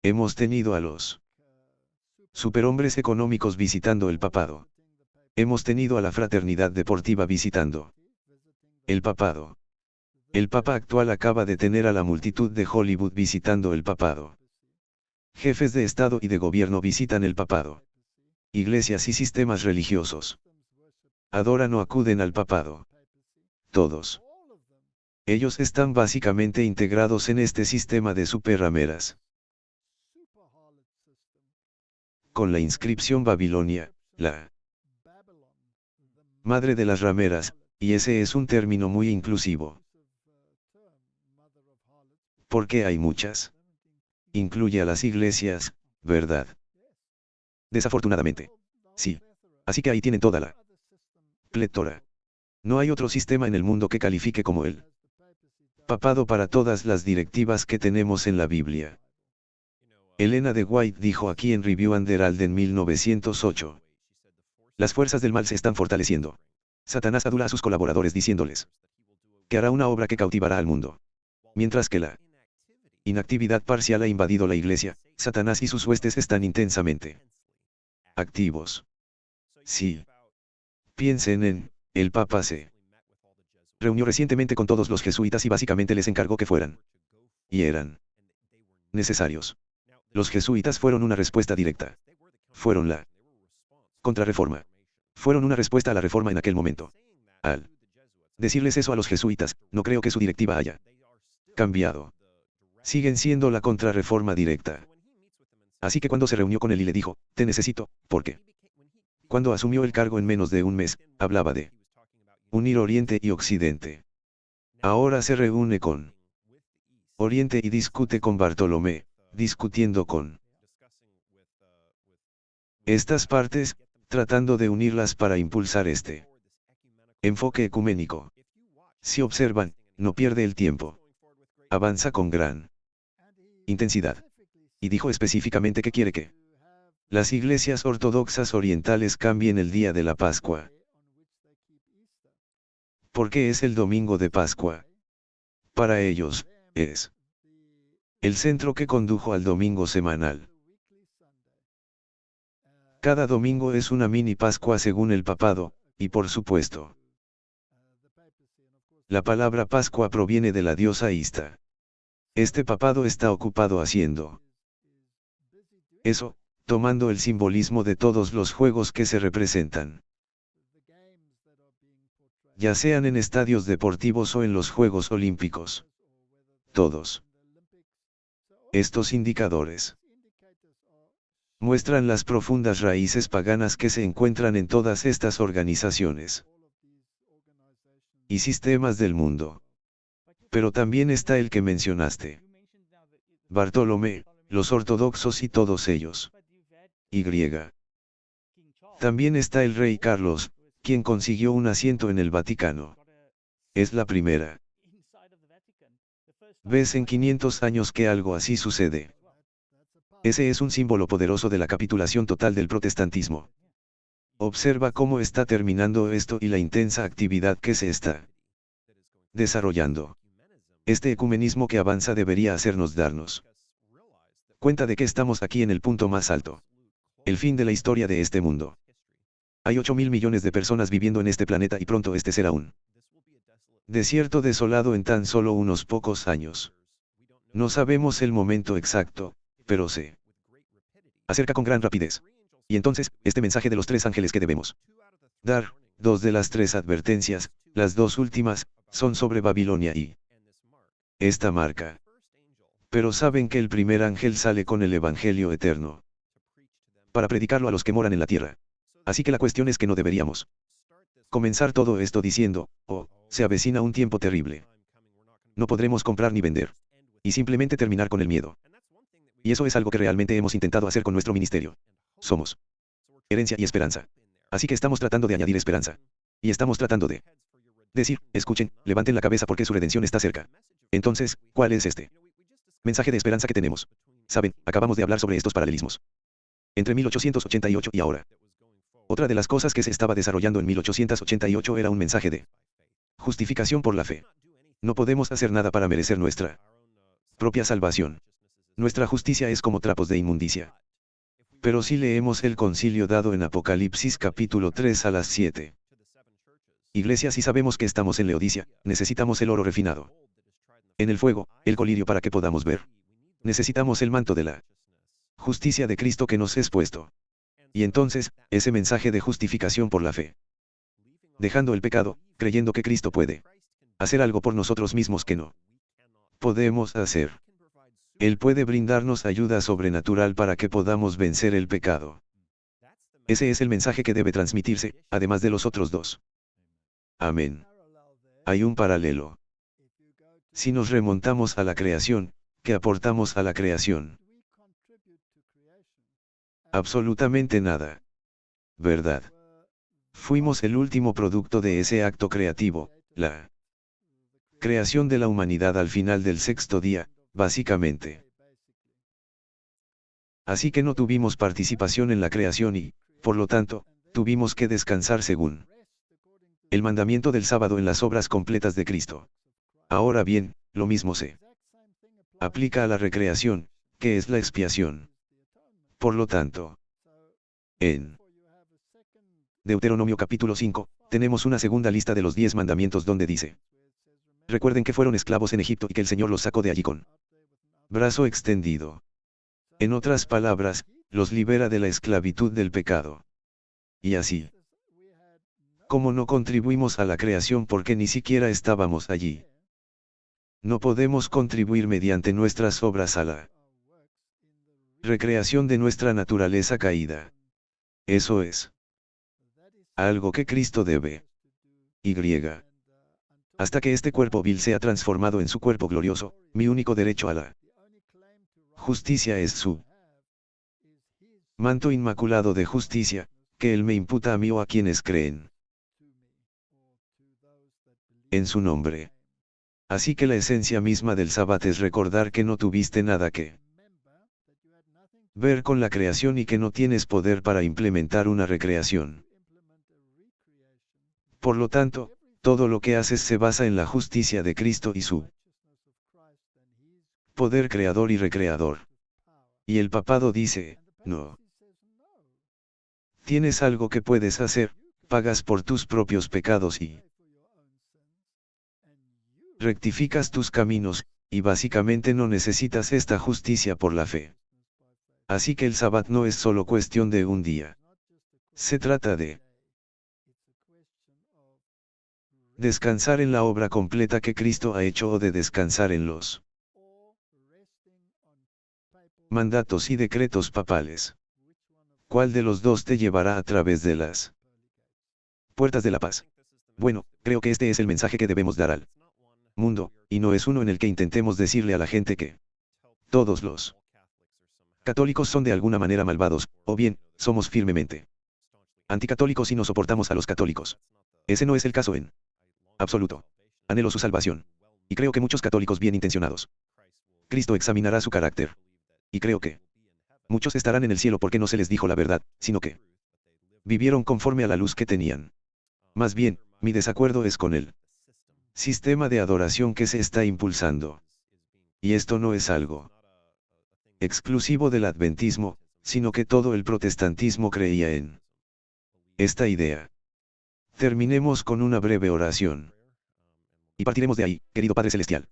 Speaker 1: Hemos tenido a los superhombres económicos visitando el papado. Hemos tenido a la fraternidad deportiva visitando el papado. El papa actual acaba de tener a la multitud de Hollywood visitando el papado. Jefes de Estado y de gobierno visitan el papado. Iglesias y sistemas religiosos adoran o acuden al papado. Todos ellos están básicamente integrados en este sistema de superrameras. Con la inscripción Babilonia, la madre de las rameras, y ese es un término muy inclusivo. Porque hay muchas. Incluye a las iglesias, ¿verdad? Desafortunadamente. Sí. Así que ahí tienen toda la plétora. No hay otro sistema en el mundo que califique como el papado para todas las directivas que tenemos en la Biblia. Elena de White dijo aquí en Review and Herald en 1908. Las fuerzas del mal se están fortaleciendo. Satanás adula a sus colaboradores diciéndoles que hará una obra que cautivará al mundo. Mientras que la inactividad parcial ha invadido la iglesia, Satanás y sus huestes están intensamente activos. Sí. Piensen en, el Papa se reunió recientemente con todos los jesuitas y básicamente les encargó que fueran. Y eran necesarios. Los jesuitas fueron una respuesta directa. Fueron la contrarreforma. Fueron una respuesta a la reforma en aquel momento. Al decirles eso a los jesuitas, no creo que su directiva haya cambiado. Siguen siendo la contrarreforma directa. Así que cuando se reunió con él y le dijo, te necesito, ¿por qué? Cuando asumió el cargo en menos de un mes, hablaba de unir Oriente y Occidente. Ahora se reúne con Oriente y discute con Bartolomé, discutiendo con estas partes, tratando de unirlas para impulsar este enfoque ecuménico. Si observan, no pierde el tiempo. Avanza con gran intensidad. Y dijo específicamente que quiere que las iglesias ortodoxas orientales cambien el día de la Pascua. Porque es el domingo de Pascua. Para ellos, es el centro que condujo al domingo semanal. Cada domingo es una mini Pascua según el papado, y por supuesto, la palabra Pascua proviene de la diosa Ista. Este papado está ocupado haciendo eso, tomando el simbolismo de todos los juegos que se representan. Ya sean en estadios deportivos o en los Juegos Olímpicos. Todos estos indicadores muestran las profundas raíces paganas que se encuentran en todas estas organizaciones y sistemas del mundo. Pero también está el que mencionaste. Bartolomé, los ortodoxos y todos ellos. Y. También está el rey Carlos, quien consiguió un asiento en el Vaticano. Es la primera vez en 500 años que algo así sucede. Ese es un símbolo poderoso de la capitulación total del protestantismo. Observa cómo está terminando esto y la intensa actividad que se está desarrollando. Este ecumenismo que avanza debería hacernos darnos cuenta de que estamos aquí en el punto más alto. El fin de la historia de este mundo. Hay 8.000 millones de personas viviendo en este planeta y pronto este será un desierto desolado en tan solo unos pocos años. No sabemos el momento exacto, pero se acerca con gran rapidez. Y entonces, este mensaje de los 3 ángeles que debemos dar, 2 de las 3 advertencias, las 2 últimas, son sobre Babilonia y esta marca. Pero saben que el primer ángel sale con el Evangelio eterno para predicarlo a los que moran en la tierra. Así que la cuestión es que no deberíamos Comenzar todo esto diciendo, oh, se avecina un tiempo terrible. No podremos comprar ni vender. Y simplemente terminar con el miedo. Y eso es algo que realmente hemos intentado hacer con nuestro ministerio. Somos herencia y esperanza. Así que estamos tratando de añadir esperanza. Y estamos tratando de decir, escuchen, levanten la cabeza porque su redención está cerca. Entonces, ¿cuál es este mensaje de esperanza que tenemos? Saben, acabamos de hablar sobre estos paralelismos. Entre 1888 y ahora. Otra de las cosas que se estaba desarrollando en 1888 era un mensaje de justificación por la fe. No podemos hacer nada para merecer nuestra propia salvación. Nuestra justicia es como trapos de inmundicia. Pero si leemos el concilio dado en Apocalipsis capítulo 3 a las 7. Iglesia, si sabemos que estamos en Laodicea, necesitamos el oro refinado en el fuego, el colirio para que podamos ver. Necesitamos el manto de la justicia de Cristo que nos es puesto. Y entonces, ese mensaje de justificación por la fe. Dejando el pecado, creyendo que Cristo puede hacer algo por nosotros mismos que no podemos hacer. Él puede brindarnos ayuda sobrenatural para que podamos vencer el pecado. Ese es el mensaje que debe transmitirse, además de los otros dos. Amén. Hay un paralelo. Si nos remontamos a la creación, ¿qué aportamos a la creación? Absolutamente nada. ¿Verdad? Fuimos el último producto de ese acto creativo, la creación de la humanidad al final del sexto día, básicamente. Así que no tuvimos participación en la creación y, por lo tanto, tuvimos que descansar según el mandamiento del sábado en las obras completas de Cristo. Ahora bien, lo mismo se aplica a la recreación, que es la expiación. Por lo tanto, en Deuteronomio capítulo 5, tenemos una segunda lista de los 10 mandamientos donde dice: recuerden que fueron esclavos en Egipto y que el Señor los sacó de allí con brazo extendido. En otras palabras, los libera de la esclavitud del pecado. Y así, como no contribuimos a la creación porque ni siquiera estábamos allí, no podemos contribuir mediante nuestras obras a la recreación de nuestra naturaleza caída. Eso es algo que Cristo debe. Y hasta que este cuerpo vil sea transformado en su cuerpo glorioso, mi único derecho a la justicia es su manto inmaculado de justicia, que Él me imputa a mí o a quienes creen en su nombre. Así que la esencia misma del Sabbat es recordar que no tuviste nada que ver con la creación y que no tienes poder para implementar una recreación. Por lo tanto, todo lo que haces se basa en la justicia de Cristo y su poder creador y recreador. Y el papado dice, no. Tienes algo que puedes hacer, pagas por tus propios pecados y rectificas tus caminos, y básicamente no necesitas esta justicia por la fe. Así que el Sabbat no es solo cuestión de un día. Se trata de descansar en la obra completa que Cristo ha hecho o de descansar en los mandatos y decretos papales. ¿Cuál de los dos te llevará a través de las puertas de la paz? Bueno, creo que este es el mensaje que debemos dar al mundo, y no es uno en el que intentemos decirle a la gente que todos los católicos son de alguna manera malvados, o bien, somos firmemente anticatólicos y no soportamos a los católicos. Ese no es el caso en absoluto. Anhelo su salvación. Y creo que muchos católicos bien intencionados. Cristo examinará su carácter. Y creo que muchos estarán en el cielo porque no se les dijo la verdad, sino que vivieron conforme a la luz que tenían. Más bien, mi desacuerdo es con el sistema de adoración que se está impulsando. Y esto no es algo exclusivo del adventismo, sino que todo el protestantismo creía en esta idea. Terminemos con una breve oración. Y partiremos de ahí, querido Padre Celestial.